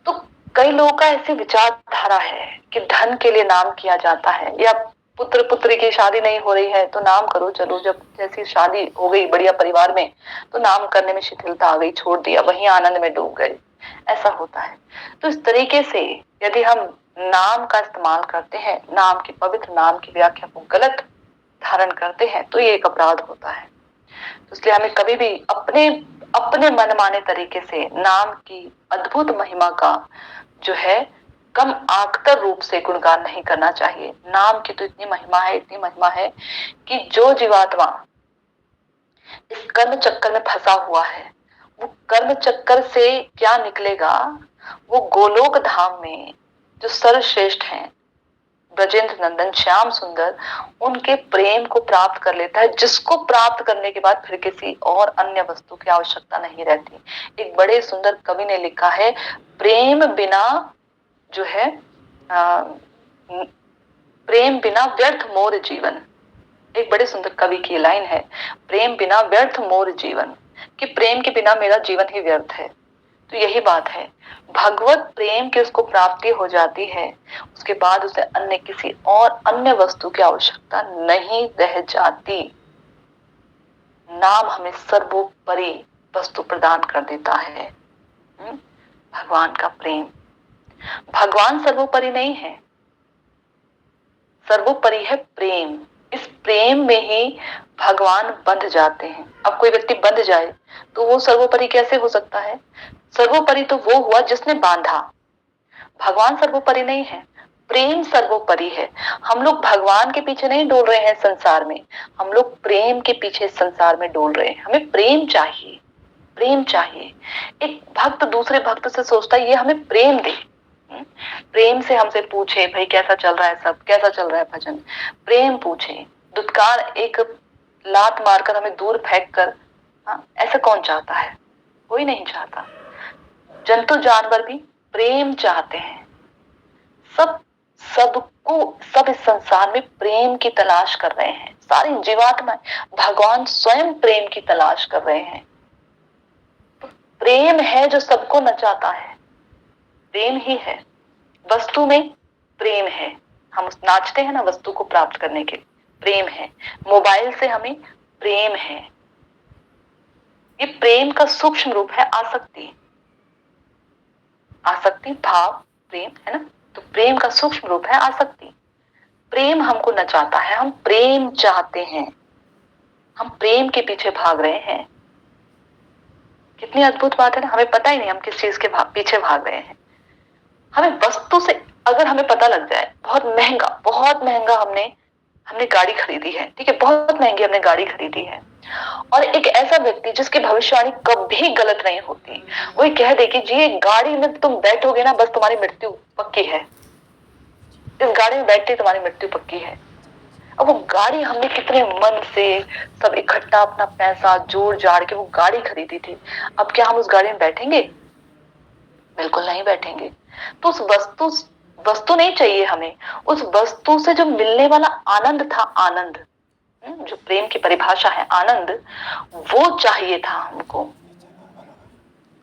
तो कई लोगों का ऐसी विचारधारा है कि धन के लिए नाम किया जाता है, या पुत्र पुत्री की शादी नहीं हो रही है तो नाम करो, चलो जब जैसी शादी हो गई बढ़िया परिवार में तो नाम करने में शिथिलता आ गई, छोड़ दिया, वहीं आनंद में डूब गए। ऐसा होता है। तो इस तरीके से यदि हम नाम का इस्तेमाल करते हैं, नाम की पवित्र नाम की व्याख्या को गलत धारण करते हैं, तो ये एक अपराध होता है। तो इसलिए हमें कभी भी अपने अपने मनमाने तरीके से नाम की अद्भुत महिमा का जो है कम आकतर रूप से गुणगान नहीं करना चाहिए। नाम की तो इतनी महिमा है, इतनी महिमा है कि जो जीवात्मा इस कर्म चक्कर में फंसा हुआ है वो कर्म चक्कर से क्या निकलेगा? वो गोलोक धाम में जो सर्वश्रेष्ठ हैं ब्रजेंद्र नंदन श्याम सुंदर, उनके प्रेम को प्राप्त कर लेता है, जिसको प्राप्त करने के बाद फिर किसी और अन्य वस्तु की आवश्यकता नहीं रहती। एक बड़े सुंदर कवि ने लिखा है, प्रेम बिना जो है प्रेम बिना व्यर्थ मोर जीवन। एक बड़े सुंदर कवि की लाइन है, प्रेम बिना व्यर्थ मोर जीवन, कि प्रेम के बिना मेरा जीवन ही व्यर्थ है। तो यही बात है, भगवत प्रेम की उसको प्राप्ति हो जाती है, उसके बाद उसे अन्य किसी और अन्य वस्तु की आवश्यकता नहीं रह जाती। नाम हमें सर्वोपरि वस्तु प्रदान कर देता है। भगवान का प्रेम। भगवान सर्वोपरि नहीं है, सर्वोपरि है प्रेम। इस प्रेम में ही भगवान बंध जाते हैं। अब कोई व्यक्ति बंध जाए तो वो सर्वोपरि कैसे हो सकता है? सर्वोपरि तो वो हुआ जिसने बांधा। भगवान सर्वोपरि नहीं है, प्रेम सर्वोपरि है। हम लोग भगवान के पीछे नहीं डोल रहे हैं संसार में, हम लोग प्रेम के पीछे संसार में डोल रहे हैं। हमें प्रेम चाहिए, प्रेम चाहिए। एक भक्त दूसरे भक्त से सोचता है ये हमें प्रेम दे, प्रेम से हमसे पूछे भाई कैसा चल रहा है, सब कैसा चल रहा है भजन, प्रेम पूछे। दुत्कार एक लात मारकर हमें दूर फेंक कर, ऐसा कौन चाहता है? कोई नहीं चाहता। जंतु जानवर भी प्रेम चाहते हैं, सब सबको सब इस संसार में प्रेम की तलाश कर रहे हैं। सारी जीवात्मा, भगवान स्वयं प्रेम की तलाश कर रहे हैं। प्रेम है जो सबको नचाता है, प्रेम ही है। वस्तु में प्रेम है, हम नाचते हैं ना वस्तु को प्राप्त करने के लिए, प्रेम है। मोबाइल से हमें प्रेम है। ये प्रेम का सूक्ष्म रूप है आसक्ति। आसक्ति भाव प्रेम है ना, तो प्रेम का सूक्ष्म रूप है आसक्ति। प्रेम हमको नचाता है, हम प्रेम चाहते हैं, हम प्रेम के पीछे भाग रहे हैं। कितनी अद्भुत बात है ना, हमें पता ही नहीं हम किस चीज के पीछे भाग रहे हैं। हमें वस्तु से अगर हमें पता लग जाए, बहुत महंगा हमने गाड़ी खरीदी है, ठीक है, बहुत महंगी हमने गाड़ी खरीदी है, और एक ऐसा व्यक्ति जिसकी भविष्यवाणी कभी गलत नहीं होती, वही कह दे कि जी ये गाड़ी में तुम बैठोगे ना बस तुम्हारी मृत्यु पक्की है, इस गाड़ी में बैठते तुम्हारी मृत्यु पक्की है। अब वो गाड़ी हमने कितने मन से सब इकट्ठा अपना पैसा जोड़ जाड़ के वो गाड़ी खरीदी थी, अब क्या हम उस गाड़ी में बैठेंगे? बिल्कुल नहीं बैठेंगे। तो उस वस्तु नहीं चाहिए हमें, उस वस्तु से जो मिलने वाला आनंद था, आनंद, जो प्रेम की परिभाषा है आनंद, वो चाहिए था हमको।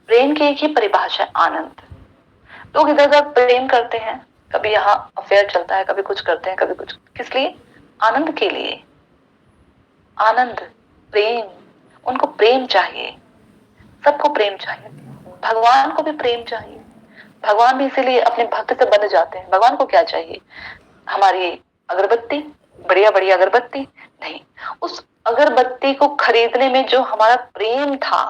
प्रेम की एक ही परिभाषा है आनंद। लोग इधर उधर प्रेम करते हैं, कभी यहाँ अफेयर चलता है, कभी कुछ करते हैं, कभी कुछ, किस लिए? आनंद के लिए। आनंद, प्रेम, उनको प्रेम चाहिए, सबको प्रेम चाहिए, भगवान को भी प्रेम चाहिए। भगवान भी इसीलिए अपने भक्त से बंध जाते हैं। भगवान को क्या चाहिए? हमारी अगरबत्ती, बढ़िया बढ़िया अगरबत्ती नहीं, उस अगरबत्ती को खरीदने में जो हमारा प्रेम था,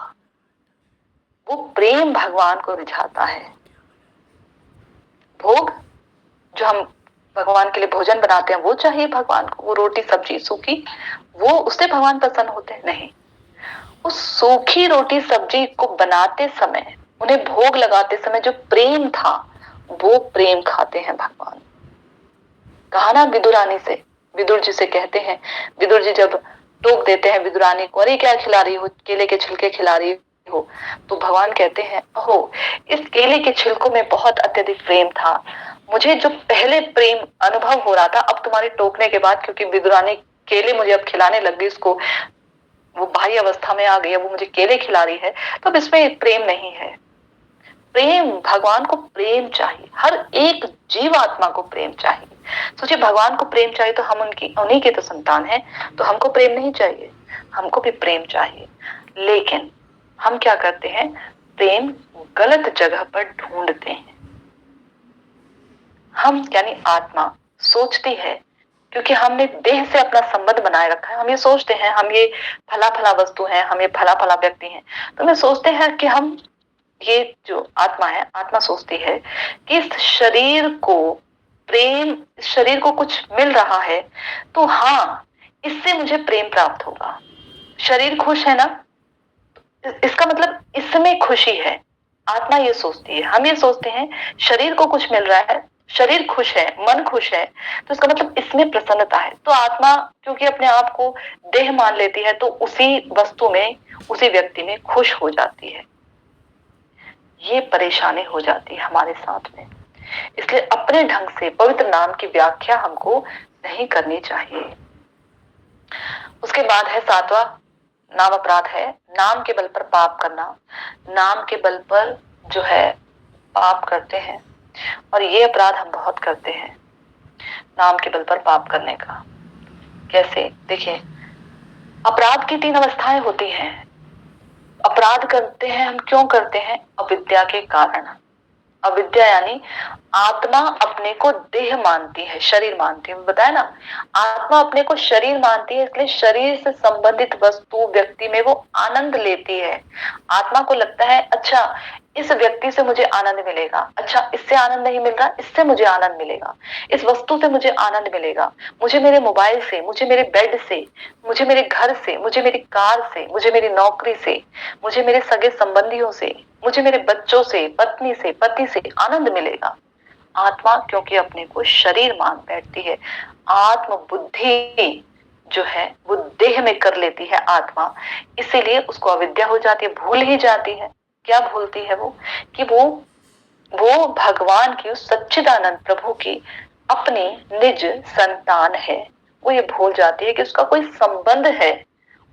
वो प्रेम भगवान को रिझाता है। भोग जो हम भगवान के लिए भोजन बनाते हैं वो चाहिए भगवान को, वो रोटी सब्जी सूखी, वो उससे भगवान प्रसन्न होते हैं? नहीं, उस सूखी रोटी सब्जी को बनाते समय, उन्हें भोग लगाते समय जो प्रेम था, वो प्रेम खाते हैं भगवान। कहा ना विदुरानी से, विदुर जी से कहते हैं, विदुर जी जब टोक देते हैं विदुरानी को, अरे क्या खिला रही हो, केले के छिलके खिला रही हो, तो भगवान कहते हैं, ओहो इस केले के छिलकों में बहुत अत्यधिक प्रेम था, मुझे जो पहले प्रेम अनुभव हो रहा था, अब तुम्हारे टोकने के बाद क्योंकि विदुरानी केले मुझे अब खिलाने लग गई, उसको वो बाह्य अवस्था में आ गई, वो मुझे केले खिला रही है, तो अब इसमें प्रेम नहीं है। प्रेम, भगवान को प्रेम चाहिए, हर एक जीवात्मा को प्रेम चाहिए। सोचिए भगवान को प्रेम चाहिए तो हम उन्हीं के तो संतान हैं, तो हमको प्रेम नहीं चाहिए? हमको भी प्रेम चाहिए, लेकिन हम क्या करते हैं? प्रेम गलत जगह पर ढूंढते हैं। हम यानी आत्मा सोचती है, क्योंकि हमने देह से अपना संबंध बनाए रखा है, हम ये सोचते हैं हम ये फला फला वस्तु हैं, हम ये फला फला व्यक्ति हैं, तो हम सोचते हैं कि हम ये जो आत्मा है, आत्मा सोचती है कि इस शरीर को प्रेम, इस शरीर को कुछ मिल रहा है तो हाँ इससे मुझे प्रेम प्राप्त होगा। शरीर खुश है ना, इसका मतलब इसमें खुशी है। आत्मा ये सोचती है, हम ये सोचते हैं शरीर को कुछ मिल रहा है, शरीर खुश है, मन खुश है, तो इसका मतलब इसमें प्रसन्नता है। तो आत्मा क्योंकि अपने आप को देह मान लेती है, तो उसी वस्तु में, उसी व्यक्ति में खुश हो जाती है। ये परेशानी हो जाती है हमारे साथ में। इसलिए अपने ढंग से पवित्र नाम की व्याख्या हमको नहीं करनी चाहिए। उसके बाद है 7वां नाम अपराध है, नाम के बल पर पाप करना। नाम के बल पर जो है पाप करते हैं, और ये अपराध हम बहुत करते हैं, नाम के बल पर पाप करने का। कैसे? देखिए, अपराध की 3 अवस्थाएं होती हैं। अपराध करते हैं हम, क्यों करते हैं? अविद्या के कारण। अविद्या यानी आत्मा अपने को देह मानती है, शरीर मानती है, बताया ना, आत्मा अपने को शरीर मानती है, इसलिए शरीर से संबंधित वस्तु, व्यक्ति में वो आनंद लेती है। आत्मा को लगता है अच्छा इस व्यक्ति से मुझे आनंद मिलेगा, अच्छा इससे आनंद नहीं मिल रहा, इससे मुझे आनंद मिलेगा, इस वस्तु से मुझे आनंद मिलेगा, मुझे मेरे मोबाइल से, मुझे मेरे बेड से, मुझे मेरे घर से, मुझे मेरी कार से, मुझे मेरी नौकरी से, मुझे मेरे सगे संबंधियों से, मुझे मेरे बच्चों से, पत्नी से, पति से आनंद मिलेगा। आत्मा क्योंकि अपने को शरीर मान बैठती है, आत्म बुद्धि जो है वो देह में कर लेती है आत्मा, इसीलिए उसको अविद्या हो जाती है, भूल ही जाती है। क्या भूलती है वो? कि वो वो भगवान की, उस सच्चिदानंद प्रभु की अपनी निज संतान है। वो ये भूल जाती है कि उसका कोई संबंध है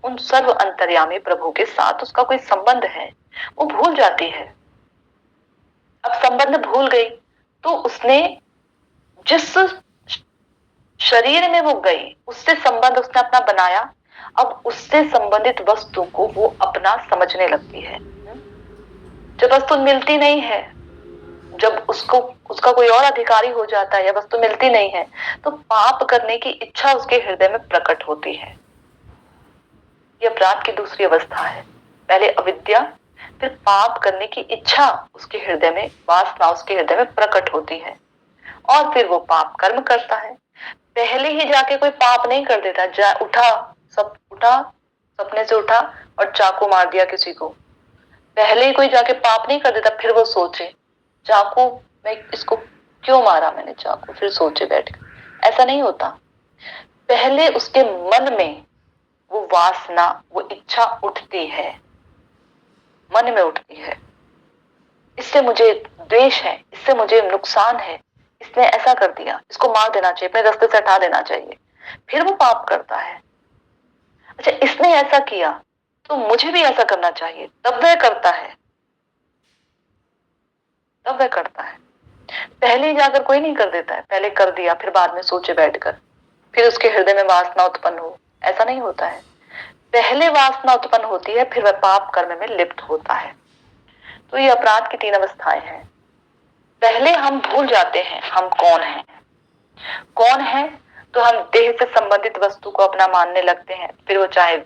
उन सर्व अंतर्यामी प्रभु के साथ, उसका कोई संबंध है, वो भूल जाती है। अब संबंध भूल गई तो उसने जिस शरीर में वो गई उससे संबंध उसने अपना बनाया। अब उससे संबंधित वस्तु को वो अपना समझने लगती है। जब वस्तु मिलती नहीं है, जब उसको उसका कोई और अधिकारी हो जाता है या वस्तु मिलती नहीं है, तो पाप करने की इच्छा उसके हृदय में प्रकट होती है। यह अपराध की दूसरी अवस्था है। पहले अविद्या, फिर पाप करने की इच्छा उसके हृदय में, वासना उसके हृदय में प्रकट होती है और फिर वो पाप कर्म करता है। पहले ही जाके कोई पाप नहीं कर देता, उठा, सपने से उठा और चाकू मार दिया किसी को। पहले ही कोई जाके पाप नहीं कर देता, फिर वो सोचे चाकू, मैं इसको क्यों मारा मैंने चाकू, फिर सोचे बैठ कर। ऐसा नहीं होता। पहले उसके मन में वो वासना, वो इच्छा उठती है, मन में उठती है, इससे मुझे द्वेष है, इससे मुझे नुकसान है, इसने ऐसा कर दिया, इसको मार देना चाहिए, अपने रास्ते से हटा देना चाहिए। फिर वो पाप करता है। अच्छा, इसने ऐसा किया तो मुझे भी ऐसा करना चाहिए, तब वह करता है, तब वह करता है। पहले ही जाकर कोई नहीं कर देता है, पहले कर दिया फिर बाद में सोचे बैठकर, फिर उसके हृदय में वासना उत्पन्न हो, ऐसा नहीं होता है। पहले वासना उत्पन्न होती है, फिर वह पाप कर्म में लिप्त होता है। तो ये अपराध की तीन अवस्थाएं हैं। पहले हम भूल जाते हैं हम कौन हैं। कौन है तो हम देह से संबंधित वस्तु को अपना मानने लगते हैं, फिर वो चाहे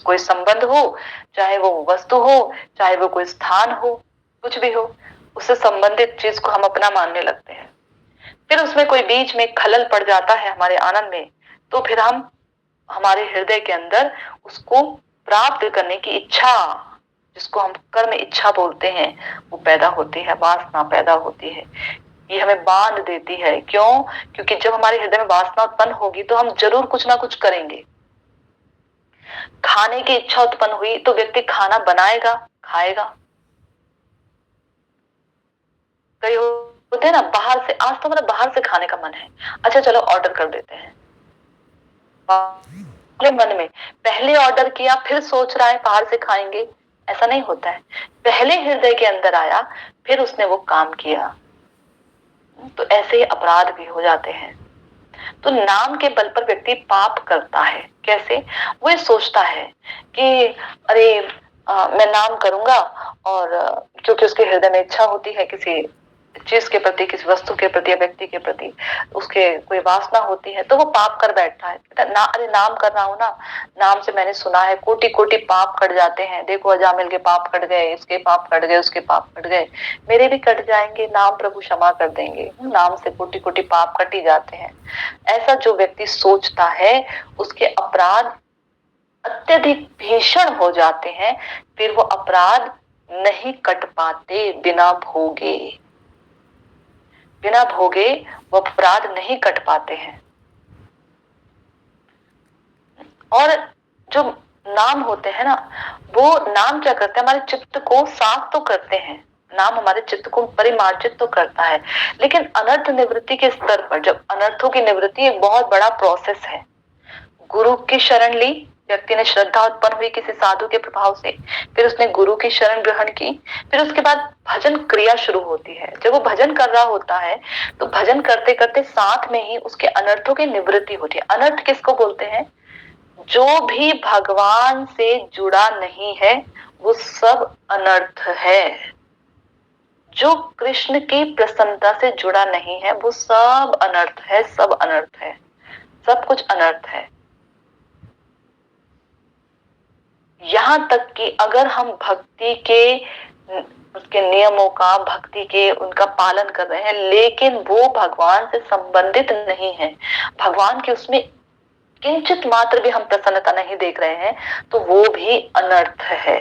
कोई संबंध हो, चाहे वो वस्तु हो, चाहे वो कोई स्थान हो, कुछ भी हो, उससे संबंधित चीज को हम अपना मानने लगते हैं। फिर उसमें कोई बीच में खलल पड़ जाता है हमारे आनंद में, तो फिर हम हमारे हृदय के अंदर उसको प्राप्त करने की इच्छा, जिसको हम कर्म इच्छा बोलते हैं, वो पैदा होती है, वासना पैदा होती है। ये हमें बांध देती है। क्यों? क्योंकि जब हमारे हृदय में वासना उत्पन्न होगी तो हम जरूर कुछ ना कुछ करेंगे। खाने की इच्छा उत्पन्न हुई तो व्यक्ति खाना बनाएगा, खाएगा। कई होते हैं ना, बाहर से, आज तो मेरा बाहर से खाने का मन है, अच्छा चलो ऑर्डर कर देते हैं। मन में पहले ऑर्डर किया, फिर सोच रहा है बाहर से खाएंगे, ऐसा नहीं होता है। पहले हृदय के अंदर आया, फिर उसने वो काम किया। तो ऐसे ही अपराध भी हो जाते हैं। तो नाम के बल पर व्यक्ति पाप करता है। कैसे? वो ये सोचता है कि अरे मैं नाम करूंगा, और क्योंकि उसके हृदय में इच्छा होती है किसी चीज के प्रति, किसी वस्तु के प्रति या व्यक्ति के प्रति उसके कोई वासना होती है, तो वो पाप कर बैठता है। अरे नाम कर रहा हूं ना, नाम से मैंने सुना है कोटि कोटि पाप कट जाते हैं, देखो अजामिल के पाप कट गए, इसके पाप कट गए, उसके पाप कट गए, मेरे भी कट जाएंगे, नाम प्रभु क्षमा कर देंगे, नाम से कोटि कोटि पाप कट ही जाते हैं। ऐसा जो व्यक्ति सोचता है, उसके अपराध अत्यधिक भीषण हो जाते हैं। फिर वो अपराध नहीं कट पाते बिना भोगे, बिना भोगे वो अपराध नहीं कट पाते हैं। और जो नाम होते हैं ना, वो नाम क्या करते हैं, हमारे चित्त को साफ तो करते हैं। नाम हमारे चित्त को परिमार्जित तो करता है, लेकिन अनर्थ निवृत्ति के स्तर पर, जब अनर्थों की निवृत्ति एक बहुत बड़ा प्रोसेस है। गुरु की शरण ली, व्यक्ति ने श्रद्धा उत्पन्न हुई किसी साधु के प्रभाव से, फिर उसने गुरु की शरण ग्रहण की, फिर उसके बाद भजन क्रिया शुरू होती है। जब वो भजन कर रहा होता है तो भजन करते करते साथ में ही उसके अनर्थों की निवृत्ति होती है। अनर्थ किसको बोलते हैं? जो भी भगवान से जुड़ा नहीं है वो सब अनर्थ है। जो कृष्ण की प्रसन्नता से जुड़ा नहीं है वो सब अनर्थ है, सब अनर्थ है, सब कुछ अनर्थ है। यहां तक कि अगर हम भक्ति के उसके नियमों का, भक्ति के उनका पालन कर रहे हैं, लेकिन वो भगवान से संबंधित नहीं है, भगवान के उसमें किंचित मात्र भी हम प्रसन्नता नहीं देख रहे हैं, तो वो भी अनर्थ है।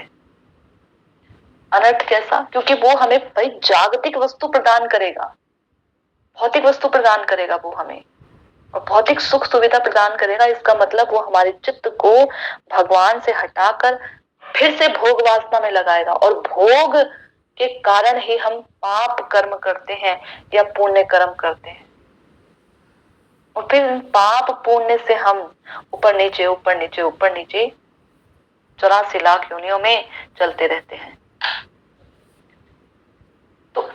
अनर्थ कैसा? क्योंकि वो हमें भाई जागतिक वस्तु प्रदान करेगा, भौतिक वस्तु प्रदान करेगा वो हमें, और भौतिक सुख सुविधा प्रदान करेगा। इसका मतलब वो हमारे चित्त को भगवान से हटाकर फिर से भोग वासना में लगाएगा, और भोग के कारण ही हम पाप कर्म करते हैं या पुण्य कर्म करते हैं, और फिर पाप पुण्य से हम ऊपर नीचे ऊपर नीचे ऊपर नीचे 84 लाख योनियों में चलते रहते हैं। तो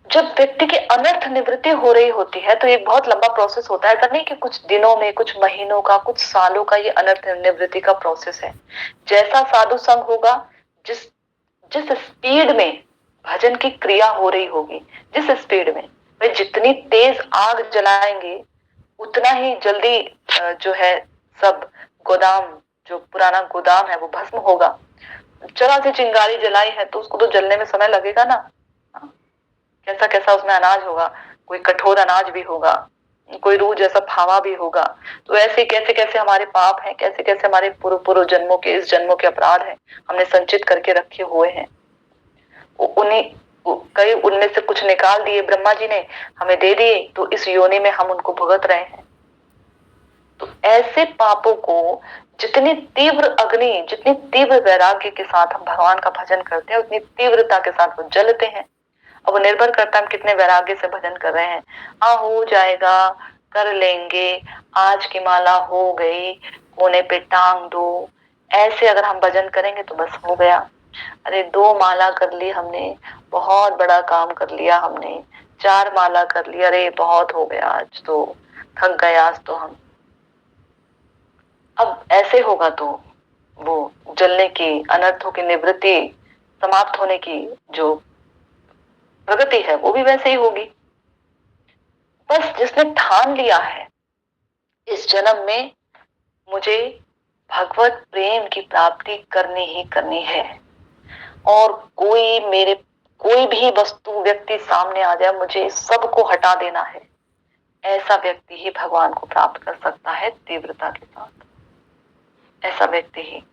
जब व्यक्ति की अनर्थ निवृत्ति हो रही होती है तो एक बहुत लंबा प्रोसेस होता है। ऐसा नहीं कि कुछ दिनों में, कुछ महीनों का, कुछ सालों का ये अनर्थ निवृत्ति का प्रोसेस है। जैसा साधु संग होगा, जिस जिस स्पीड में भजन की क्रिया हो रही होगी, जिस स्पीड में वे जितनी तेज आग जलाएंगे, उतना ही जल्दी जो है सब गोदाम, जो पुराना गोदाम है वो भस्म होगा। जरा सी चिंगारी जलाई है तो उसको तो जलने में समय लगेगा ना। कैसा कैसा उसमें अनाज होगा, कोई कठोर अनाज भी होगा, कोई रूह जैसा फावा भी होगा। तो ऐसे कैसे कैसे हमारे पाप हैं, कैसे कैसे हमारे पूर्व पूर्व जन्मों के, इस जन्मों के अपराध हैं, हमने संचित करके रखे हुए हैं। उन्हीं कई उनमें से कुछ निकाल दिए ब्रह्मा जी ने, हमें दे दिए, तो इस योनि में हम उनको भुगत रहे हैं। तो ऐसे पापों को जितनी तीव्र अग्नि, जितनी तीव्र वैराग्य के साथ हम भगवान का भजन करते हैं, उतनी तीव्रता के साथ वो जलते हैं। अब वो निर्भर करता है हम कितने वैराग्य से भजन कर रहे हैं। हाँ, हो जाएगा, कर लेंगे, आज की माला हो गई, कोने पे टांग दो, ऐसे अगर हम भजन करेंगे तो बस हो गया। अरे 2 माला कर ली हमने, बहुत बड़ा काम कर लिया हमने, 4 माला कर लिया, अरे बहुत हो गया, आज तो थक गए, आज तो हम। अब ऐसे होगा तो वो जलने की, अनर्थों की निवृत्ति, समाप्त होने की जो प्रगति है वो भी वैसे ही होगी। बस जिसने ठान लिया है इस जन्म में मुझे भगवत प्रेम की प्राप्ति करनी ही करनी है, और कोई भी वस्तु, व्यक्ति सामने आ जाए, मुझे सबको हटा देना है, ऐसा व्यक्ति ही भगवान को प्राप्त कर सकता है तीव्रता के साथ। ऐसा व्यक्ति ही।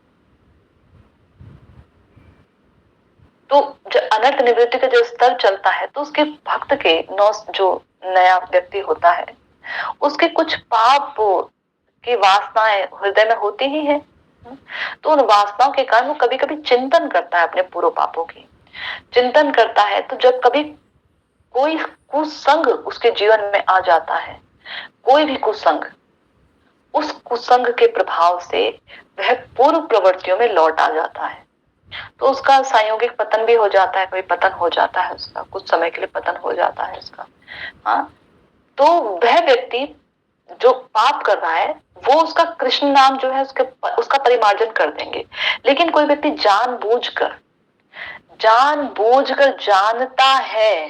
तो जो अनर्थ निवृत्ति का जो स्तर चलता है, तो उसके भक्त के जो नया व्यक्ति होता है, उसके कुछ पाप की वासनाएं हृदय में होती ही है। तो उन वासनाओं के कारण वो कभी कभी चिंतन करता है अपने पूर्व पापों की, चिंतन करता है। तो जब कभी कोई कुसंग उसके जीवन में आ जाता है, कोई भी कुसंग, उस कुसंग के प्रभाव से वह पूर्व प्रवृत्तियों में लौट आ जाता है। तो उसका संयोगिक पतन भी हो जाता है, कोई पतन हो जाता है उसका, कुछ समय के लिए पतन हो जाता है उसका। हाँ, तो वह व्यक्ति जो पाप कर रहा है वो उसका कृष्ण नाम जो है उसका परिमार्जन कर देंगे। लेकिन कोई व्यक्ति जानबूझकर जानता है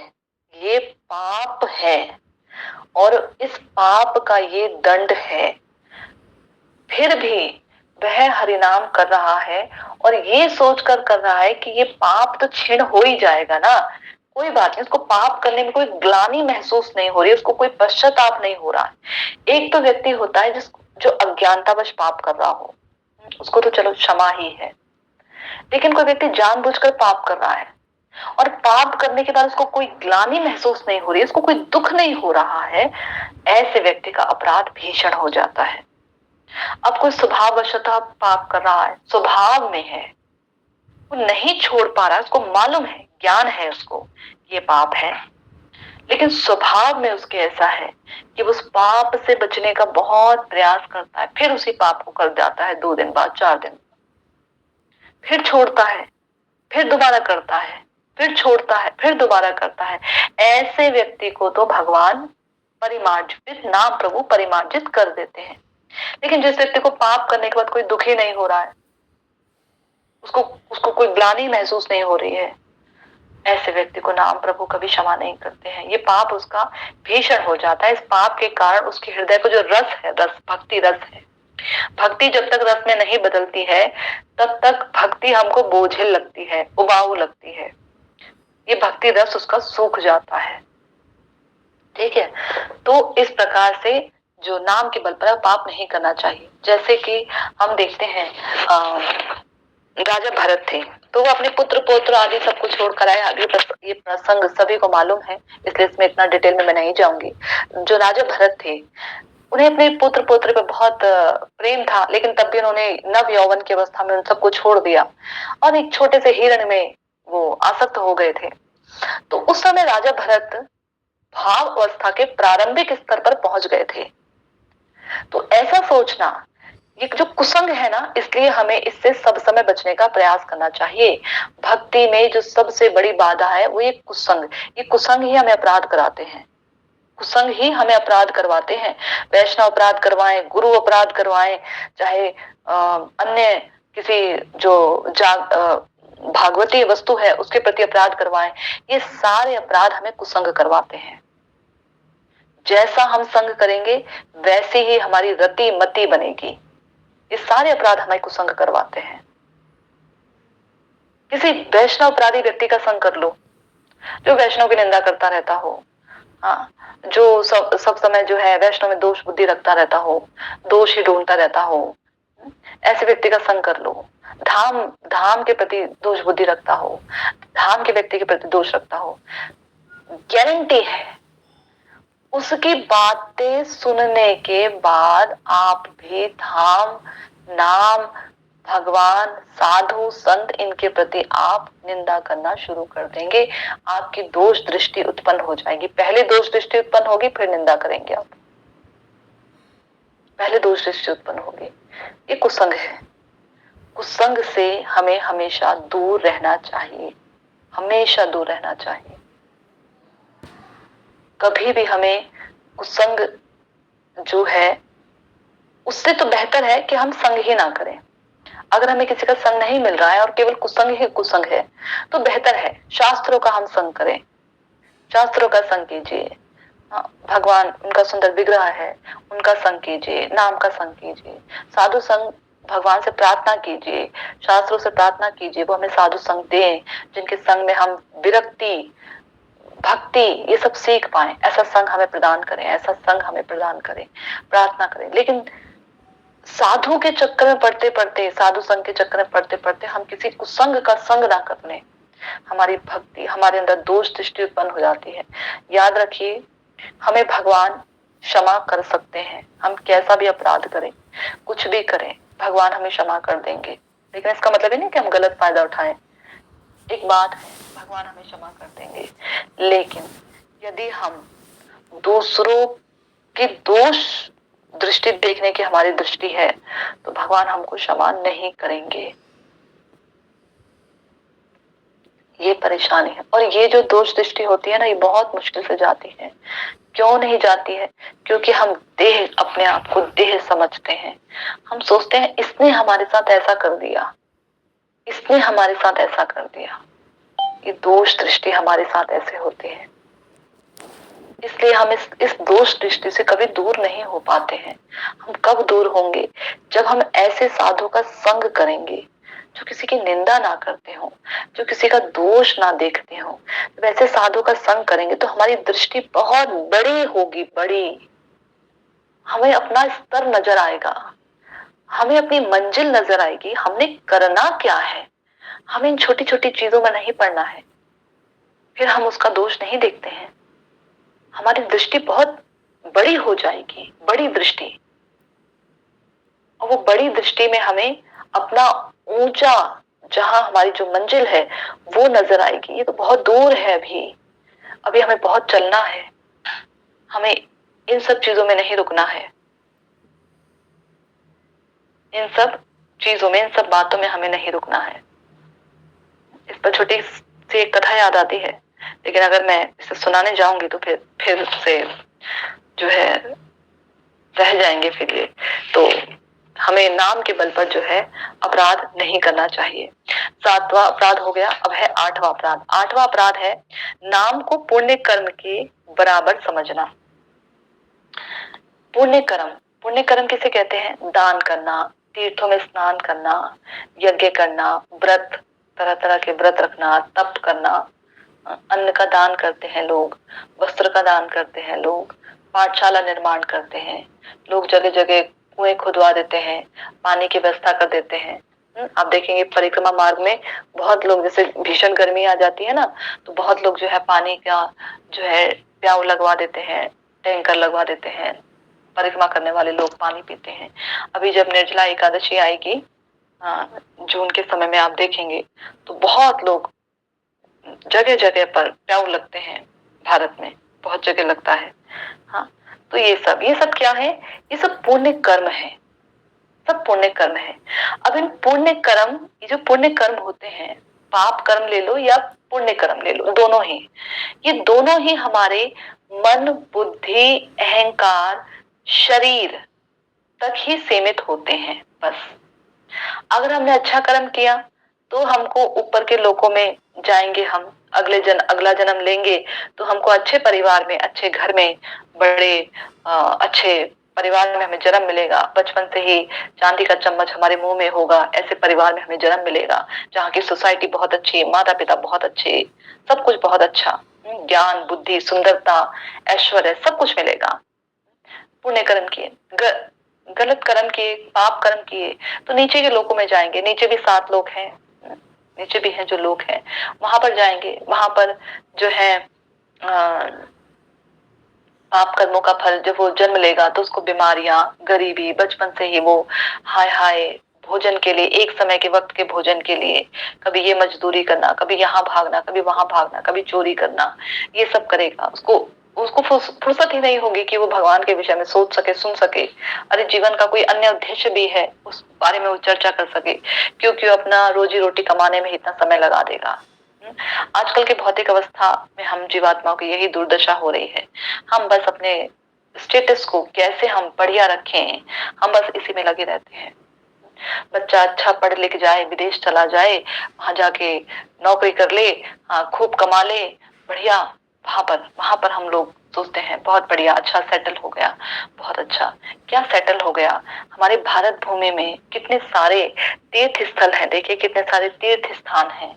ये पाप है और इस पाप का ये दंड है, फिर भी वह हरिनाम कर रहा है और ये सोचकर कर रहा है कि ये पाप तो क्षीण हो ही जाएगा ना, कोई बात नहीं, उसको पाप करने में कोई ग्लानि महसूस नहीं हो रही, उसको कोई पश्चाताप नहीं हो रहा है। एक तो व्यक्ति होता है जो अज्ञानतावश पाप कर रहा हो, उसको तो चलो क्षमा ही है। लेकिन कोई व्यक्ति जानबूझकर पाप कर रहा है और पाप करने के बाद उसको कोई ग्लानि महसूस नहीं हो रही, उसको कोई दुख नहीं हो रहा है, ऐसे व्यक्ति का अपराध भीषण हो जाता है। अब कोई स्वभाववशतः पाप कर रहा है, स्वभाव में है, वो नहीं छोड़ पा रहा है, उसको मालूम है, ज्ञान है उसको ये पाप है, लेकिन स्वभाव में उसके ऐसा है कि उस पाप से बचने का बहुत प्रयास करता है, फिर उसी पाप को कर जाता है 2 दिन बाद, 4 दिन, फिर छोड़ता है, फिर दोबारा करता है, फिर छोड़ता है, फिर दोबारा करता है। ऐसे व्यक्ति को तो भगवान परिमार्जित, नाम प्रभु परिमार्जित कर देते हैं। लेकिन जिस व्यक्ति को पाप करने के बाद कोई दुखी नहीं हो रहा है, उसको कोई ग्लानि महसूस नहीं हो रही है, ऐसे व्यक्ति को नाम प्रभु कभी क्षमा नहीं करते हैं। ये पाप उसका भीषण हो जाता है। इस पाप के कारण उसके हृदय को जो रस है, भक्ति रस है, भक्ति जब तक रस में नहीं बदलती है तब तक भक्ति हमको बोझिल लगती है, उबाऊ लगती है। ये भक्ति रस उसका सूख जाता है। ठीक है, तो इस प्रकार से जो नाम के बल पर पाप नहीं करना चाहिए। जैसे कि हम देखते हैं राजा भरत थे, तो वो अपने पुत्र पौत्र आदि सबको छोड़कर आए। आगे ये प्रसंग सभी को मालूम है, इसलिए इसमें इतना डिटेल में मैं नहीं जाऊंगी। जो राजा भरत थे, उन्हें अपने पुत्र पौत्र पे बहुत प्रेम था, लेकिन तब भी उन्होंने नव यौवन की अवस्था में उन सबको छोड़ दिया और एक छोटे से हिरण में वो आसक्त हो गए थे। तो उस समय राजा भरत भाव अवस्था के प्रारंभिक स्तर पर पहुंच गए थे। तो ऐसा सोचना, ये जो कुसंग है ना, इसलिए हमें इससे सब समय बचने का प्रयास करना चाहिए। भक्ति में जो सबसे बड़ी बाधा है वो ये कुसंग ही हमें अपराध कराते हैं, कुसंग ही हमें अपराध करवाते हैं। वैष्णव अपराध करवाएं, गुरु अपराध करवाएं, चाहे अन्य किसी जो भागवतीय वस्तु है उसके प्रति अपराध करवाएं, ये सारे अपराध हमें कुसंग करवाते हैं। जैसा हम संग करेंगे वैसी ही हमारी रति मति बनेगी। ये सारे अपराध हमें कुसंग करवाते हैं। किसी वैष्णव अपराधी व्यक्ति का संग कर लो जो वैष्णव की निंदा करता रहता हो, हाँ, जो सब समय जो है वैष्णव में दोष बुद्धि रखता रहता हो, दोष ही ढूंढता रहता हो, ऐसे व्यक्ति का संग कर लो। धाम धाम के प्रति दोष बुद्धि रखता हो, धाम के व्यक्ति के प्रति दोष रखता हो, गारंटी है उसकी बातें सुनने के बाद आप भी धाम, नाम, भगवान, साधु, संत, इनके प्रति आप निंदा करना शुरू कर देंगे। आपकी दोष दृष्टि उत्पन्न हो जाएगी। पहले दोष दृष्टि उत्पन्न होगी, फिर निंदा करेंगे आप। पहले दोष दृष्टि उत्पन्न होगी। ये कुसंग है। कुसंग से हमें हमेशा दूर रहना चाहिए, हमेशा दूर रहना चाहिए। कभी भी हमें कुसंग जो है उससे तो बेहतर है कि हम संग ही ना करें। अगर हमें किसी का संग नहीं मिल रहा है और केवल कुसंग ही कुसंग है तो बेहतर है शास्त्रों का हम संग करें, शास्त्रों का संग कीजिए। भगवान, उनका सुंदर विग्रह है, उनका संग कीजिए, नाम का संग कीजिए, साधु संग, भगवान से प्रार्थना कीजिए, शास्त्रों से प्रार्थना कीजिए वो हमें साधु संग दें जिनके संग में हम विरक्ति, भक्ति ये सब सीख पाए। ऐसा संग हमें प्रदान करें, ऐसा संग हमें प्रदान करें, प्रार्थना करें। लेकिन साधु के चक्कर में पड़ते पड़ते, साधु संग के चक्कर में पड़ते पड़ते हम किसी कुसंग का संग ना कर लें, हमारी भक्ति, हमारे अंदर दोष दृष्टि उत्पन्न हो जाती है। याद रखिए, हमें भगवान क्षमा कर सकते हैं। हम कैसा भी अपराध करें, कुछ भी करें, भगवान हमें क्षमा कर देंगे। लेकिन इसका मतलब ये नहीं कि हम गलत फायदा उठाएं। एक बात है, भगवान हमें क्षमा कर देंगे, लेकिन यदि हम दूसरों की दोष दृष्टि देखने की हमारी दृष्टि है तो भगवान हमको क्षमा नहीं करेंगे। ये परेशानी है। और ये जो दोष दृष्टि होती है ना, ये बहुत मुश्किल से जाती है। क्यों नहीं जाती है? क्योंकि हम देह, अपने आप को देह समझते हैं। हम सोचते हैं इसने हमारे साथ ऐसा कर दिया, इसने हमारे साथ ऐसा कर दिया। ये दोष दृष्टि हमारे साथ ऐसे होते हैं। इसलिए हम इस दोष दृष्टि से कभी दूर नहीं हो पाते हैं। हम कब दूर होंगे? जब हम ऐसे साधु का संग करेंगे जो किसी की निंदा ना करते हो, जो किसी का दोष ना देखते हो। वैसे साधु का संग करेंगे तो हमारी दृष्टि बहुत बड़ी होगी, बड़ी। हमें अपना स्तर नजर आएगा, हमें अपनी मंजिल नजर आएगी, हमने करना क्या है। हमें इन छोटी छोटी चीजों में नहीं पड़ना है, फिर हम उसका दोष नहीं देखते हैं। हमारी दृष्टि बहुत बड़ी हो जाएगी, बड़ी दृष्टि। और वो बड़ी दृष्टि में हमें अपना ऊंचा, जहां हमारी जो मंजिल है वो नजर आएगी। ये तो बहुत दूर है, अभी हमें बहुत चलना है। हमें इन सब चीजों में नहीं रुकना है। इन सब चीजों में, इन सब बातों में हमें नहीं रुकना है। इस पर छोटी सी एक कथा याद आती है, लेकिन अगर मैं इसे सुनाने जाऊंगी तो फिर से जो है रह जाएंगे फिर ये। तो हमें नाम के बल पर जो है अपराध नहीं करना चाहिए। 7वां अपराध हो गया, अब है 8वां अपराध। 8वां अपराध है नाम को पुण्य कर्म के बराबर समझना। पुण्य कर्म, पुण्य कर्म किसे कहते हैं? दान करना, तीर्थों में स्नान करना, यज्ञ करना, व्रत, तरह तरह के व्रत रखना, तप करना, अन्न का दान करते हैं लोग, वस्त्र का दान करते हैं लोग, पाठशाला निर्माण करते हैं लोग, जगह जगह कुएं खुदवा देते हैं, पानी की व्यवस्था कर देते हैं। आप देखेंगे परिक्रमा मार्ग में बहुत लोग, जैसे भीषण गर्मी आ जाती है ना, तो बहुत लोग जो है पानी का जो है प्याऊ लगवा देते हैं, टैंकर लगवा देते हैं। परिक्रमा करने वाले लोग पानी पीते हैं। अभी जब निर्जला एकादशी आएगी जून के समय में, आप देखेंगे तो बहुत लोग जगह जगह पर प्याऊ लगते हैं, भारत में बहुत जगह लगता है। हाँ, तो ये सब क्या है? ये सब पुण्य कर्म है, सब पुण्य कर्म है। अब इन पुण्य कर्म, ये जो पुण्य कर्म होते हैं, पाप कर्म ले लो या पुण्य कर्म ले लो, दोनों ही, ये दोनों ही हमारे मन, बुद्धि, अहंकार, शरीर तक ही सीमित होते हैं बस। अगर हमने अच्छा कर्म किया तो हमको ऊपर के लोकों में जाएंगे, हम अगला जन्म लेंगे तो हमको अच्छे परिवार में, अच्छे घर में, बड़े अच्छे परिवार में हमें जन्म मिलेगा। बचपन से ही चांदी का चम्मच हमारे मुंह में होगा, ऐसे परिवार में हमें जन्म मिलेगा जहाँ की सोसाइटी बहुत अच्छी, माता पिता बहुत अच्छे, सब कुछ बहुत अच्छा, ज्ञान, बुद्धि, सुंदरता, ऐश्वर्य सब कुछ मिलेगा। पुण्य कर्म किए, गलत कर्म किए, पाप कर्म किए तो नीचे के लोकों में जाएंगे। नीचे भी 7 लोग हैं, नीचे भी हैं जो लोग हैं, वहां पर जाएंगे। वहां पर जो है पाप कर्मों का फल, जब वो जन्म लेगा तो उसको बीमारियां, गरीबी, बचपन से ही वो हाय हाय भोजन के लिए, एक समय के वक्त के भोजन के लिए कभी ये मजदूरी करना, कभी यहाँ भागना, कभी वहां भागना, कभी चोरी करना, ये सब करेगा। उसको उसको फुर्सत ही नहीं होगी कि वो भगवान के विषय में सोच सके, सुन सके। अरे जीवन का कोई अन्य उद्देश्य भी है, उस बारे में वो चर्चा कर सके, क्योंकि अपना रोजी रोटी कमाने में इतना समय लगा देगा। आजकल के भौतिक अवस्था में हम जीवात्माओं की यही दुर्दशा हो रही है। हम बस अपने स्टेटस को कैसे हम बढ़िया रखें, हम बस इसी में लगे रहते हैं। बच्चा अच्छा पढ़ लिख जाए, विदेश चला जाए, वहां जाके नौकरी कर ले, खूब कमा ले, बढ़िया, वहां पर हम लोग सोचते हैं बहुत बढ़िया, अच्छा सेटल हो गया, बहुत अच्छा। क्या सेटल हो गया? हमारे भारत भूमि में कितने सारे तीर्थ स्थल हैं, देखिए कितने सारे तीर्थ स्थान हैं।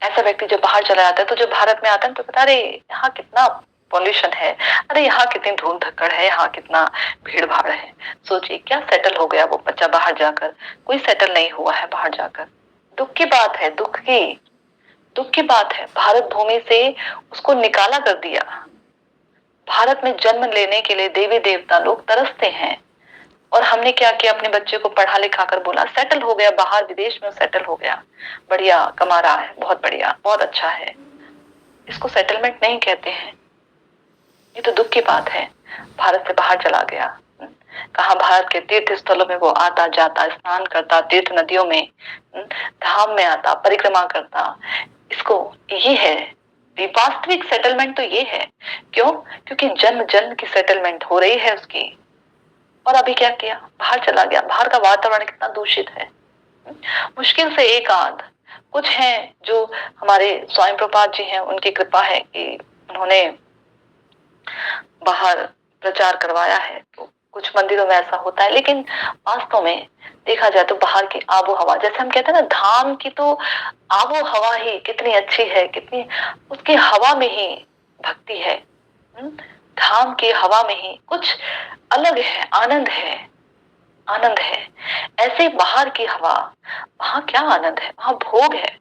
ऐसा व्यक्ति जब बाहर चला जाता है तो जब भारत में आता है तो पता, अरे यहाँ कितना पॉल्यूशन है, अरे यहाँ कितनी धूल धक्कड़ है, यहाँ कितना भीड़ भाड़ है। सोचिए क्या सेटल हो गया वो बच्चा बाहर जाकर? कोई सेटल नहीं हुआ है बाहर जाकर। दुख की बात है, दुख की बात है। भारत भूमि से उसको निकाला कर दिया। भारत में जन्म लेने के लिए देवी देवता लोग तरसते हैं, और हमने क्या किया? अपने बच्चे को पढ़ा लिखा कर बोला सेटल हो गया, बाहर विदेश में सेटल हो गया, बढ़िया कमा रहा है, बहुत बढ़िया, बहुत अच्छा है। इसको सेटलमेंट नहीं कहते हैं, ये तो दुख की बात है। भारत से बाहर चला गया, कहा भारत के तीर्थ स्थलों में वो आता जाता, स्नान करता, तीर्थ नदियों में, धाम में आता, परिक्रमा करता। इसको ये है वास्तविक सेटलमेंट, तो ये है। क्यों? क्योंकि जन्म जन्म की सेटलमेंट हो रही है उसकी। और अभी क्या किया? बाहर चला गया। बाहर का वातावरण कितना दूषित है। मुश्किल से एक आध कुछ हैं जो हमारे स्वयं प्रपात जी हैं, उनकी कृपा है कि उन्होंने बाहर प्रचार करवाया है, तो कुछ मंदिरों में ऐसा होता है। लेकिन वास्तव में देखा जाए तो बाहर की आबो हवा, जैसे हम कहते हैं ना, धाम की तो आबो हवा ही कितनी अच्छी है, कितनी उसकी हवा में ही भक्ति है। धाम की हवा में ही कुछ अलग है, आनंद है, आनंद है। ऐसे बाहर की हवा, वहां क्या आनंद है? वहां भोग है,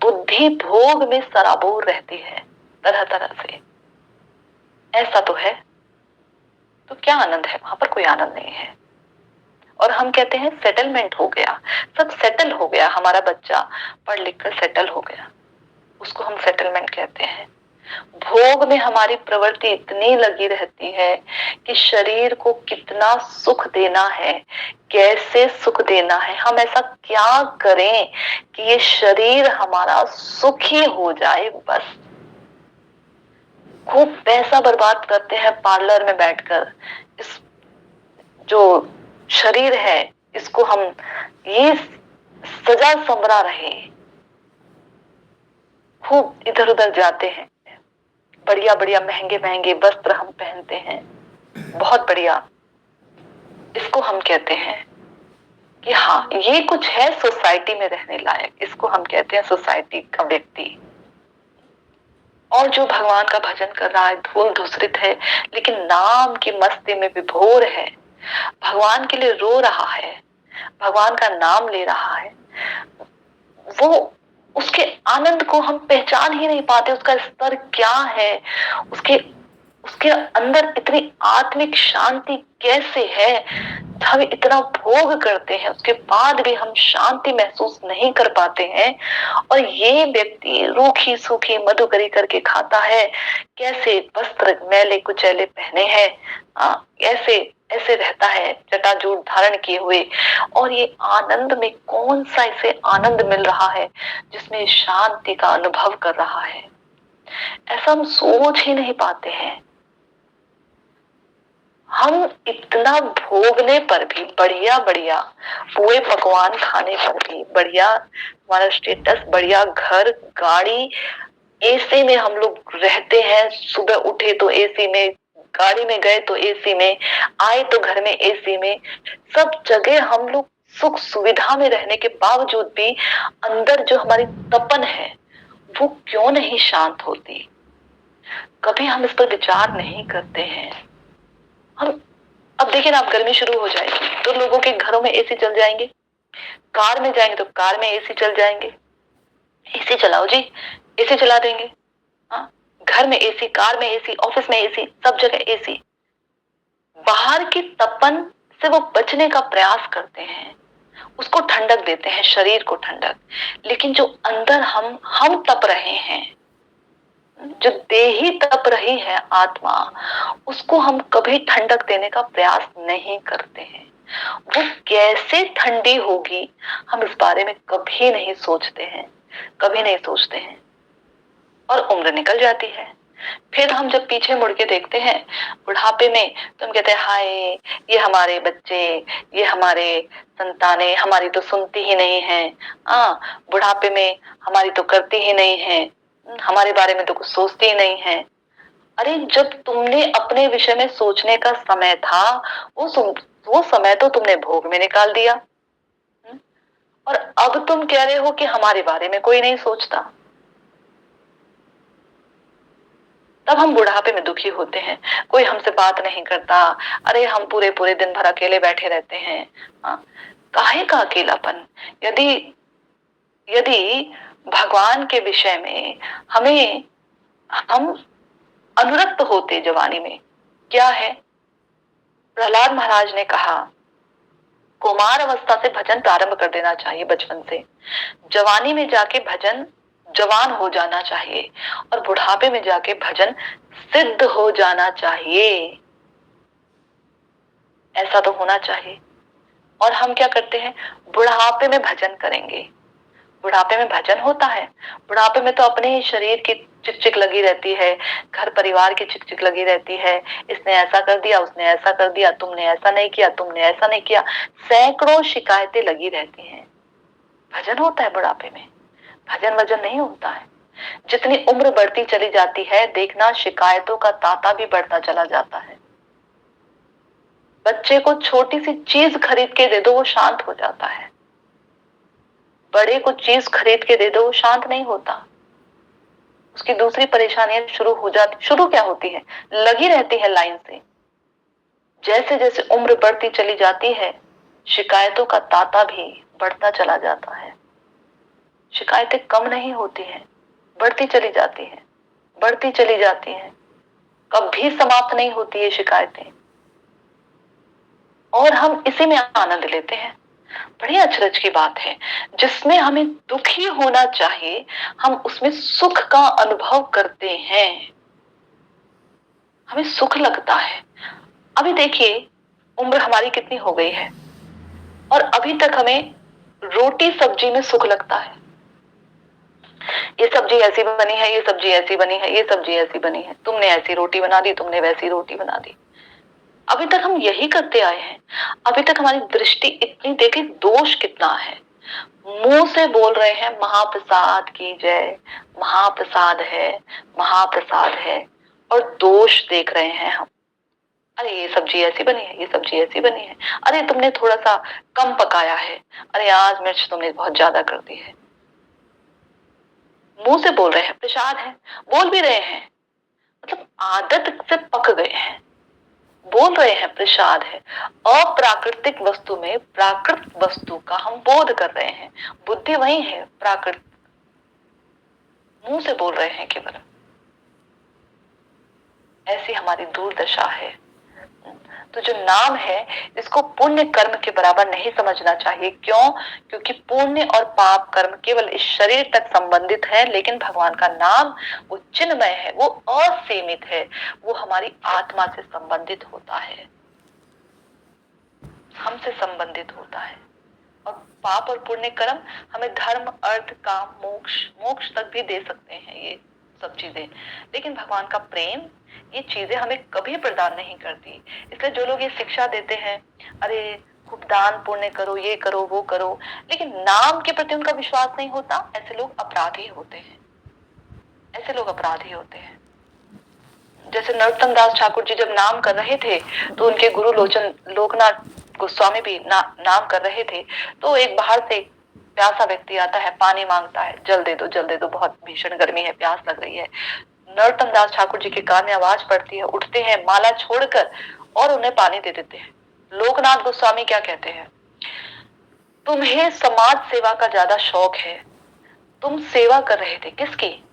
बुद्धि भोग में सराबोर रहती है तरह तरह से। ऐसा तो है, तो क्या आनंद है? वहां पर कोई आनंद नहीं है। और हम कहते हैं सेटलमेंट हो गया, सब सेटल हो गया, हमारा बच्चा पढ़ लिख कर सेटल हो गया, उसको हम सेटलमेंट कहते हैं। भोग में हमारी प्रवृत्ति इतनी लगी रहती है कि शरीर को कितना सुख देना है, कैसे सुख देना है, हम ऐसा क्या करें कि ये शरीर हमारा सुखी हो जाए। बस खूब पैसा बर्बाद करते हैं पार्लर में बैठकर। इस जो शरीर है इसको हम ये सजा संवरा रहे, खूब इधर उधर जाते हैं, बढ़िया बढ़िया महंगे महंगे वस्त्र हम पहनते हैं, बहुत बढ़िया। इसको हम कहते हैं कि हाँ ये कुछ है सोसाइटी में रहने लायक, इसको हम कहते हैं सोसाइटी का व्यक्ति। और जो भगवान का भजन कर रहा है, धूल धूसरित है, लेकिन नाम की मस्ती में विभोर है, भगवान के लिए रो रहा है, भगवान का नाम ले रहा है, वो उसके आनंद को हम पहचान ही नहीं पाते, उसका स्तर क्या है, उसके उसके अंदर इतनी आत्मिक शांति कैसे है? हम इतना भोग करते हैं, उसके बाद भी हम शांति महसूस नहीं कर पाते हैं। और ये व्यक्ति रूखी सूखी मधुकरी करके खाता है, कैसे वस्त्र मैले कुचैले पहने हैं, ऐसे ऐसे रहता है जटाजूट धारण किए हुए। और ये आनंद में कौन सा इसे आनंद मिल रहा है जिसमें शांति का अनुभव कर रहा है? ऐसा हम सोच ही नहीं पाते हैं। हम इतना भोगने पर भी, बढ़िया बढ़िया पूरे पकवान खाने पर भी, बढ़िया हमारा स्टेटस, बढ़िया घर गाड़ी, एसी में हम लोग रहते हैं, सुबह उठे तो एसी में, गाड़ी में गए तो एसी में, आए तो घर में एसी में, सब जगह हम लोग सुख सुविधा में रहने के बावजूद भी अंदर जो हमारी तपन है वो क्यों नहीं शांत होती? कभी हम इस पर विचार नहीं करते हैं। हम अब देखिए ना, अब गर्मी शुरू हो जाएगी तो लोगों के घरों में एसी चल जाएंगे, कार में जाएंगे तो कार में एसी चल जाएंगे, एसी चलाओ जी, एसी चला देंगे। हाँ, घर में एसी, कार में एसी, ऑफिस में एसी, सब जगह एसी। बाहर की तपन से वो बचने का प्रयास करते हैं, उसको ठंडक देते हैं, शरीर को ठंडक। लेकिन जो अंदर हम तप रहे हैं, जो देही तप रही है आत्मा, उसको हम कभी ठंडक देने का प्रयास नहीं करते हैं। वो कैसे ठंडी होगी हम इस बारे में कभी नहीं सोचते हैं, कभी नहीं सोचते हैं। और उम्र निकल जाती है, फिर हम जब पीछे मुड़ के देखते हैं बुढ़ापे में, तो हम कहते हैं हाय, ये हमारे बच्चे, ये हमारे संतानें हमारी तो सुनती ही नहीं है, बुढ़ापे में हमारी तो करती ही नहीं है, हमारे बारे में तो कुछ सोचती ही नहीं है। अरे जब तुमने अपने विषय में सोचने का समय था, वो समय तो तुमने भोग में निकाल दिया। और अब तुम कह रहे हो कि हमारे बारे में कोई नहीं सोचता। तब हम बुढ़ापे में दुखी होते हैं, कोई हमसे बात नहीं करता, अरे हम पूरे पूरे दिन भर अकेले बैठे रहते हैं। काहे का अकेलापन? यदि यदि भगवान के विषय में हम अनुरक्त होते जवानी में, क्या है प्रहलाद महाराज ने कहा, कुमार अवस्था से भजन प्रारंभ कर देना चाहिए, बचपन से जवानी में जाके भजन जवान हो जाना चाहिए, और बुढ़ापे में जाके भजन सिद्ध हो जाना चाहिए। ऐसा तो होना चाहिए। और हम क्या करते हैं, बुढ़ापे में भजन करेंगे। बुढ़ापे में भजन होता है? बुढ़ापे में तो अपने ही शरीर की चिकचिक लगी रहती है, घर परिवार की चिकचिक लगी रहती है, इसने ऐसा कर दिया, उसने ऐसा कर दिया, तुमने ऐसा नहीं किया, तुमने ऐसा नहीं किया, सैकड़ों शिकायतें लगी रहती हैं। भजन होता है बुढ़ापे में? भजन वजन नहीं होता है। जितनी उम्र बढ़ती चली जाती है, देखना शिकायतों का तांता भी बढ़ता चला जाता है। बच्चे को छोटी सी चीज खरीद के दे दो, वो शांत हो जाता है। बड़े को चीज खरीद के दे दो, वो शांत नहीं होता। उसकी दूसरी परेशानियां शुरू हो जाती। शुरू क्या होती है, लगी रहती है लाइन से। जैसे जैसे उम्र बढ़ती चली जाती है, शिकायतों का तांता भी बढ़ता चला जाता है। शिकायतें कम नहीं होती हैं, बढ़ती चली जाती हैं, बढ़ती चली जाती हैं, कभी समाप्त नहीं होती है शिकायतें। और हम इसी में आनंद लेते हैं। बड़ी अचरज की बात है, जिसमें हमें दुखी होना चाहिए, हम उसमें सुख का अनुभव करते हैं, हमें सुख लगता है। अभी देखिए उम्र हमारी कितनी हो गई है, और अभी तक हमें रोटी सब्जी में सुख लगता है। ये सब्जी ऐसी बनी है, ये सब्जी ऐसी बनी है, ये सब्जी ऐसी बनी है, तुमने ऐसी रोटी बना दी, तुमने वैसी रोटी बना दी। अभी तक हम यही करते आए हैं। अभी तक हमारी दृष्टि इतनी, देखिए दोष कितना है। मुंह से बोल रहे हैं महाप्रसाद की जय, महाप्रसाद है, महाप्रसाद है, और दोष देख रहे हैं हम। अरे ये सब्जी ऐसी बनी है, ये सब्जी ऐसी बनी है, अरे तुमने थोड़ा सा कम पकाया है, अरे आज मिर्च तुमने बहुत ज्यादा कर दी है। मुंह से बोल रहे हैं प्रसाद है, बोल भी रहे हैं, मतलब आदत से पक गए हैं, बोल रहे हैं प्रसाद है। अप्राकृतिक वस्तु में प्राकृत वस्तु का हम बोध कर रहे हैं, बुद्धि वही है प्राकृत, मुंह से बोल रहे हैं केवल। ऐसी हमारी दुर्दशा है। तो जो नाम है इसको पुण्य कर्म के बराबर नहीं समझना चाहिए। क्यों? क्योंकि पुण्य और पाप कर्म केवल इस शरीर तक संबंधित है, लेकिन भगवान का नाम वो चिन्मय है, वो असीमित है, वो हमारी आत्मा से संबंधित होता है, हमसे संबंधित होता है। और पाप और पुण्य कर्म हमें धर्म, अर्थ, काम, मोक्ष, मोक्ष तक भी दे सकते हैं ये सब चीजें, लेकिन भगवान का प्रेम ये चीजें हमें कभी प्रदान नहीं करती। इसलिए जो लोग ये शिक्षा देते हैं, अरे खूब दान पुण्य करो, ये करो, वो करो, लेकिन नाम के प्रति उनका विश्वास नहीं होता, ऐसे लोग अपराधी होते हैं, ऐसे लोग अपराधी होते हैं। जैसे नरोत्तम दास ठाकुर जी जब नाम कर रहे थे तो उनके गुरु लोकनाथ गोस्वामी भी नाम कर रहे थे, तो एक बाहर से प्यासा व्यक्ति आता है, पानी मांगता है, जल दे दो, जल दे दो, बहुत भीषण गर्मी है, प्यास लग रही है। नरोत्तम दास ठाकुर जी के कान में आवाज पड़ती है, उठते हैं, माला छोड़कर और उन्हें पानी दे देते हैं। लोकनाथ गोस्वामी क्या कहते हैं? तुम्हें समाज सेवा का ज्यादा शौक है, तुम सेवा कर रहे थे, किसकी?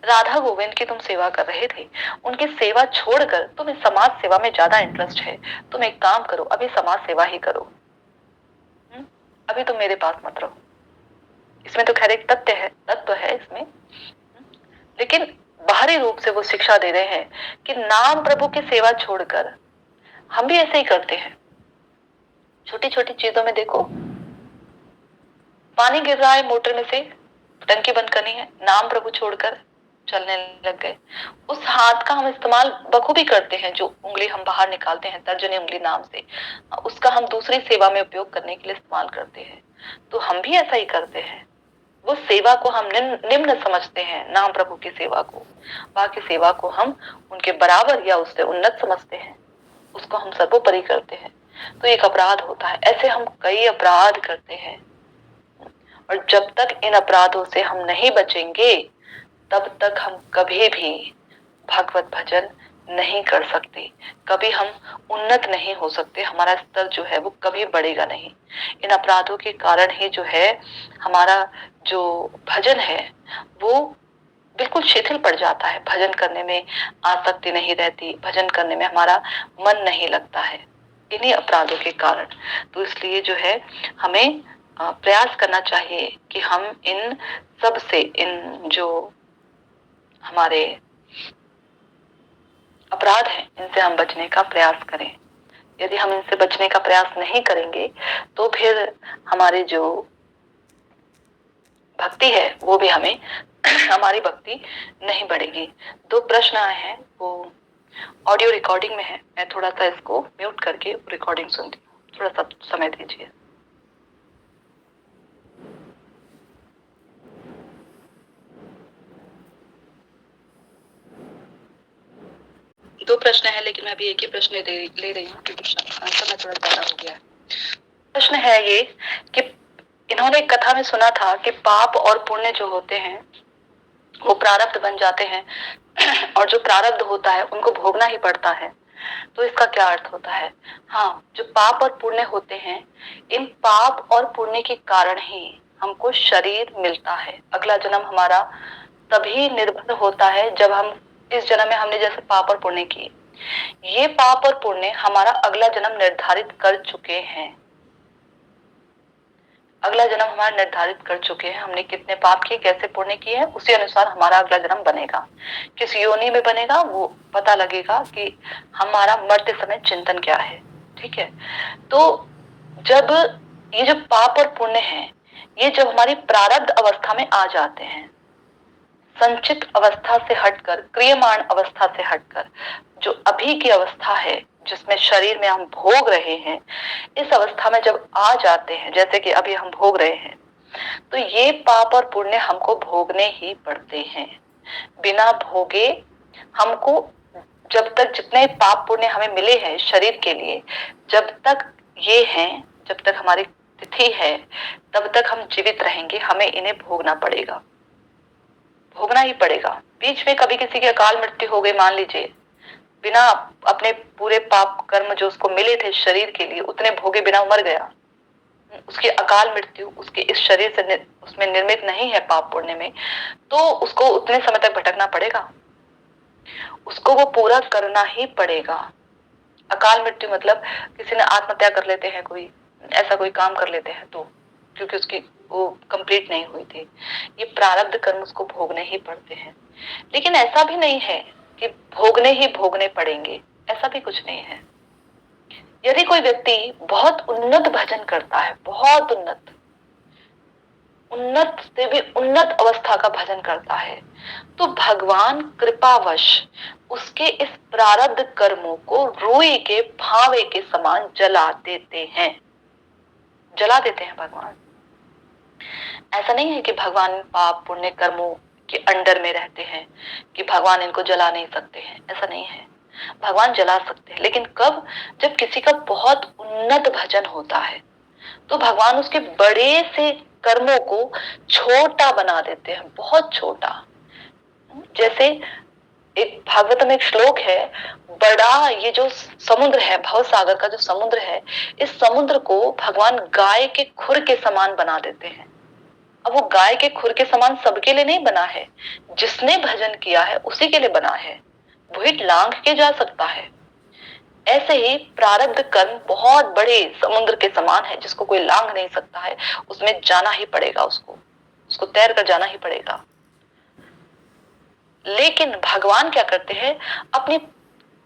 राधा गोविंद की तुम सेवा कर रहे थे, उनकी सेवा छोड़कर तुम्हें समाज सेवा में ज्यादा इंटरेस्ट है। तुम एक काम करो, अभी समाज सेवा ही करो, अभी तुम मेरे पास मत रहो। इसमें तो खैर एक तत्व है इसमें, लेकिन बाहरी रूप से वो शिक्षा दे रहे हैं कि नाम प्रभु की सेवा छोड़कर हम भी ऐसे ही करते हैं। छोटी छोटी चीजों में देखो, पानी गिर रहा है मोटर में से, टंकी बंद करनी है, नाम प्रभु छोड़कर चलने लग गए। उस हाथ का हम इस्तेमाल बखूबी करते हैं, जो उंगली हम बाहर निकालते हैं तर्जनी उंगली नाम से, उसका हम दूसरी सेवा में उपयोग करने के लिए इस्तेमाल करते हैं। तो हम भी ऐसा ही करते हैं, वो सेवा को हम निम्न समझते हैं, नाम प्रभु की सेवा को, बाकी सेवा को हम उनके बराबर या उससे उन्नत समझते हैं, उसको हम सर्वोपरि करते हैं। तो एक अपराध होता है। ऐसे हम कई अपराध करते हैं, और जब तक इन अपराधों से हम नहीं बचेंगे तब तक हम कभी भी भागवत भजन नहीं कर सकते, कभी हम उन्नत नहीं हो सकते, हमारा स्तर जो है वो कभी बढ़ेगा नहीं। इन अपराधों के कारण ही जो है हमारा जो भजन है वो बिल्कुल शिथिल पड़ जाता है, भजन करने में आसक्ति नहीं रहती, भजन करने में हमारा मन नहीं लगता है, इन्हीं अपराधों के कारण। तो इसलिए जो है हमें प्रयास करना चाहिए कि हम इन सब से, इन जो हमारे अपराध हैं, इनसे हम बचने का प्रयास करें। यदि हम इनसे बचने का प्रयास नहीं करेंगे तो फिर हमारी जो भक्ति है वो भी हमें हमारी भक्ति नहीं बढ़ेगी। 2 प्रश्न आए हैं, वो ऑडियो रिकॉर्डिंग में है, मैं थोड़ा सा इसको म्यूट करके रिकॉर्डिंग सुनती हूँ, थोड़ा सा समय दीजिए। दो प्रश्न है, लेकिन मैं अभी एक ही प्रश्न ले रही हूँ क्योंकि समय थोड़ा ज्यादा हो गया है। प्रश्न है ये कि इन्होंने एक कथा में सुना था कि पाप और पुण्य जो होते हैं वो प्रारब्ध बन जाते हैं और जो प्रारब्ध होता है उनको भोगना ही पड़ता है। तो इसका क्या अर्थ होता है? हाँ, जो पाप और पुण्य होते हैं, इन पाप और पुण्य के कारण ही हमको शरीर मिलता है। अगला जन्म हमारा तभी निर्भर होता है जब हम इस जन्म में हमने जैसे पाप और पुण्य किए, ये पाप और पुण्य हमारा अगला जन्म निर्धारित कर चुके हैं। अगला जन्म हमारा निर्धारित कर चुके हैं, हमने कितने पाप किए, कैसे पुण्य किए हैं, उसी अनुसार हमारा अगला जन्म बनेगा। किस योनि में बनेगा वो पता लगेगा कि हमारा मरते समय चिंतन क्या है। ठीक है, तो जब ये जो पाप और पुण्य है, ये जब हमारी प्रारब्ध अवस्था में आ जाते हैं, संचित अवस्था से हटकर, क्रियमाण अवस्था से हटकर, जो अभी की अवस्था है जिसमें शरीर में हम भोग रहे हैं, इस अवस्था में जब आ जाते हैं, जैसे कि अभी हम भोग रहे हैं, तो ये पाप और पुण्य हमको भोगने ही पड़ते हैं। बिना भोगे हमको, जब तक जितने पाप पुण्य हमें मिले हैं शरीर के लिए, जब तक ये हैं, जब तक हमारी तिथि है, तब तक हम जीवित रहेंगे, हमें इन्हें भोगना पड़ेगा, भोगना ही पड़ेगा। बीच में कभी किसी की अकाल मृत्यु हो गई मान लीजिए, बिना अपने पूरे पाप कर्म जो उसको मिले थे शरीर के लिए उतने भोगे बिना मर गया, उसकी अकाल मृत्यु उसके इस शरीर से उसमें निर्मित नहीं है पाप पुण्य में, तो उसको उतने समय तक भटकना पड़ेगा। उसको वो पूरा करना ही पड़ेगा। अकाल मृत्यु मतलब किसी ने आत्महत्या कर लेते हैं, कोई ऐसा कोई काम कर लेते हैं, तो क्योंकि उसकी वो कंप्लीट नहीं हुई थी, ये प्रारब्ध कर्म उसको भोगने ही पड़ते हैं। लेकिन ऐसा भी नहीं है कि भोगने ही भोगने पड़ेंगे, ऐसा भी कुछ नहीं है। यदि कोई व्यक्ति बहुत उन्नत भजन करता है, बहुत उन्नत से भी उन्नत अवस्था का भजन करता है, तो भगवान कृपावश उसके इस प्रारब्ध कर्मों को रुई के भावे के समान जला देते हैं, जला देते हैं भगवान। ऐसा नहीं है कि भगवान पाप पुण्य कर्मों के अंडर में रहते हैं कि भगवान इनको जला नहीं सकते हैं, ऐसा नहीं है। भगवान जला सकते हैं, लेकिन कब? जब किसी का बहुत उन्नत भजन होता है तो भगवान उसके बड़े से कर्मों को छोटा बना देते हैं, बहुत छोटा। जैसे एक भागवत में एक श्लोक है, बड़ा ये जो समुद्र है, भव सागर का जो समुद्र है, इस समुद्र को भगवान गाय के खुर के समान बना देते हैं। अब वो गाय के खुर के समान सबके लिए नहीं बना है, जिसने भजन किया है उसी के लिए बना है, वही लांघ के जा सकता है। ऐसे ही प्रारब्ध कर्म बहुत बड़े समुद्र के समान है, जिसको कोई लांघ नहीं सकता है, उसमें जाना ही पड़ेगा, उसको तैर कर जाना ही पड़ेगा। लेकिन भगवान क्या करते हैं, अपनी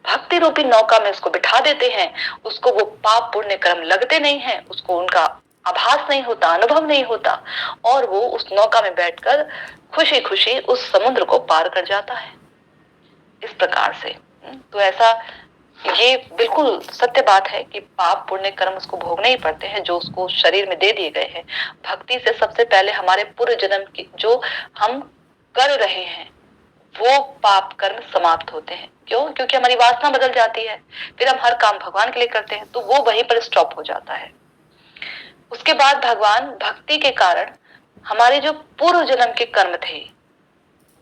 भक्ति रूपी नौका में उसको बिठा देते हैं, उसको वो पाप पुण्य कर्म लगते नहीं है, उसको उनका आभास नहीं होता, अनुभव नहीं होता, और वो उस नौका में बैठकर खुशी खुशी उस समुद्र को पार कर जाता है। इस प्रकार से तो ऐसा ये बिल्कुल सत्य बात है कि पाप पुण्य कर्म उसको भोगने ही पड़ते हैं, जो उसको शरीर में दे दिए गए हैं। भक्ति से सबसे पहले हमारे पूर्व जन्म की जो हम कर रहे हैं वो पाप कर्म समाप्त होते हैं। क्यों? क्योंकि हमारी वासना बदल जाती है, फिर हम हर काम भगवान के लिए करते हैं, तो वो वहीं पर स्टॉप हो जाता है। उसके बाद भगवान भक्ति के कारण हमारे जो पूर्व जन्म के कर्म थे,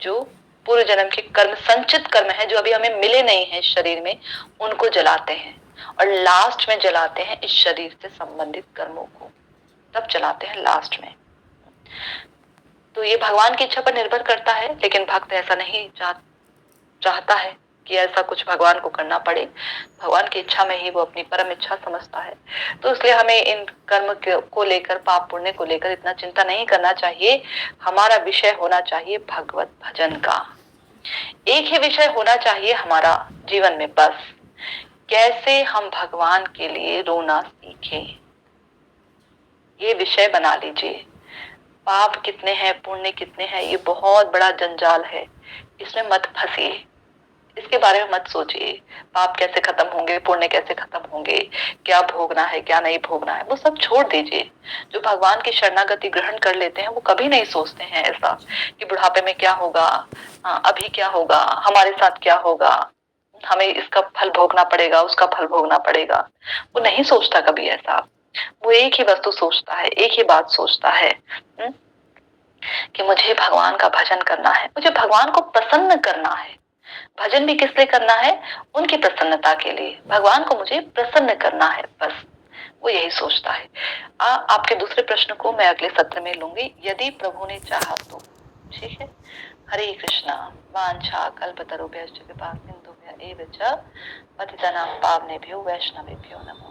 जो पूर्व जन्म के कर्म, संचित कर्म है, जो अभी हमें मिले नहीं है शरीर में, उनको जलाते हैं, और लास्ट में जलाते हैं इस शरीर से संबंधित कर्मों को, तब जलाते हैं लास्ट में। तो ये भगवान की इच्छा पर निर्भर करता है, लेकिन भक्त ऐसा नहीं चाहता है कि ऐसा कुछ भगवान को करना पड़े। भगवान की इच्छा में ही वो अपनी परम इच्छा समझता है। तो इसलिए हमें इन कर्म को लेकर, पाप पुण्य को लेकर इतना चिंता नहीं करना चाहिए। हमारा विषय होना चाहिए भगवत भजन का। एक ही विषय होना चाहिए हमारा जीवन में, बस कैसे हम भगवान के लिए रोना सीखें, ये विषय बना लीजिए। पाप कितने हैं, पुण्य कितने हैं, ये बहुत बड़ा जंजाल है, इसमें मत फंसिए, इसके बारे में मत सोचिए। पाप कैसे खत्म होंगे, पुण्य कैसे खत्म होंगे, क्या भोगना है क्या नहीं भोगना है, वो सब छोड़ दीजिए। जो भगवान की शरणागति ग्रहण कर लेते हैं वो कभी नहीं सोचते हैं ऐसा कि बुढ़ापे में क्या होगा, अभी क्या होगा, हमारे साथ क्या होगा, हमें इसका फल भोगना पड़ेगा, उसका फल भोगना पड़ेगा। वो नहीं सोचता कभी ऐसा। वो एक ही वस्तु सोचता है, एक ही बात सोचता है कि मुझे भगवान का भजन करना है, मुझे भगवान को प्रसन्न करना है। भजन भी किस लिए करना है? उनकी प्रसन्नता के लिए। भगवान को मुझे प्रसन्न करना है, बस वो यही सोचता है। आपके दूसरे प्रश्न को मैं अगले सत्र में लूंगी, यदि प्रभु ने चाहा तो। ठीक है। हरे कृष्णा। वांछा कल्पतरुभ्यश्च कृपा सिंधुभ्य एव च पतितानां पावनेभ्यो वैष्णवेभ्यो नमः।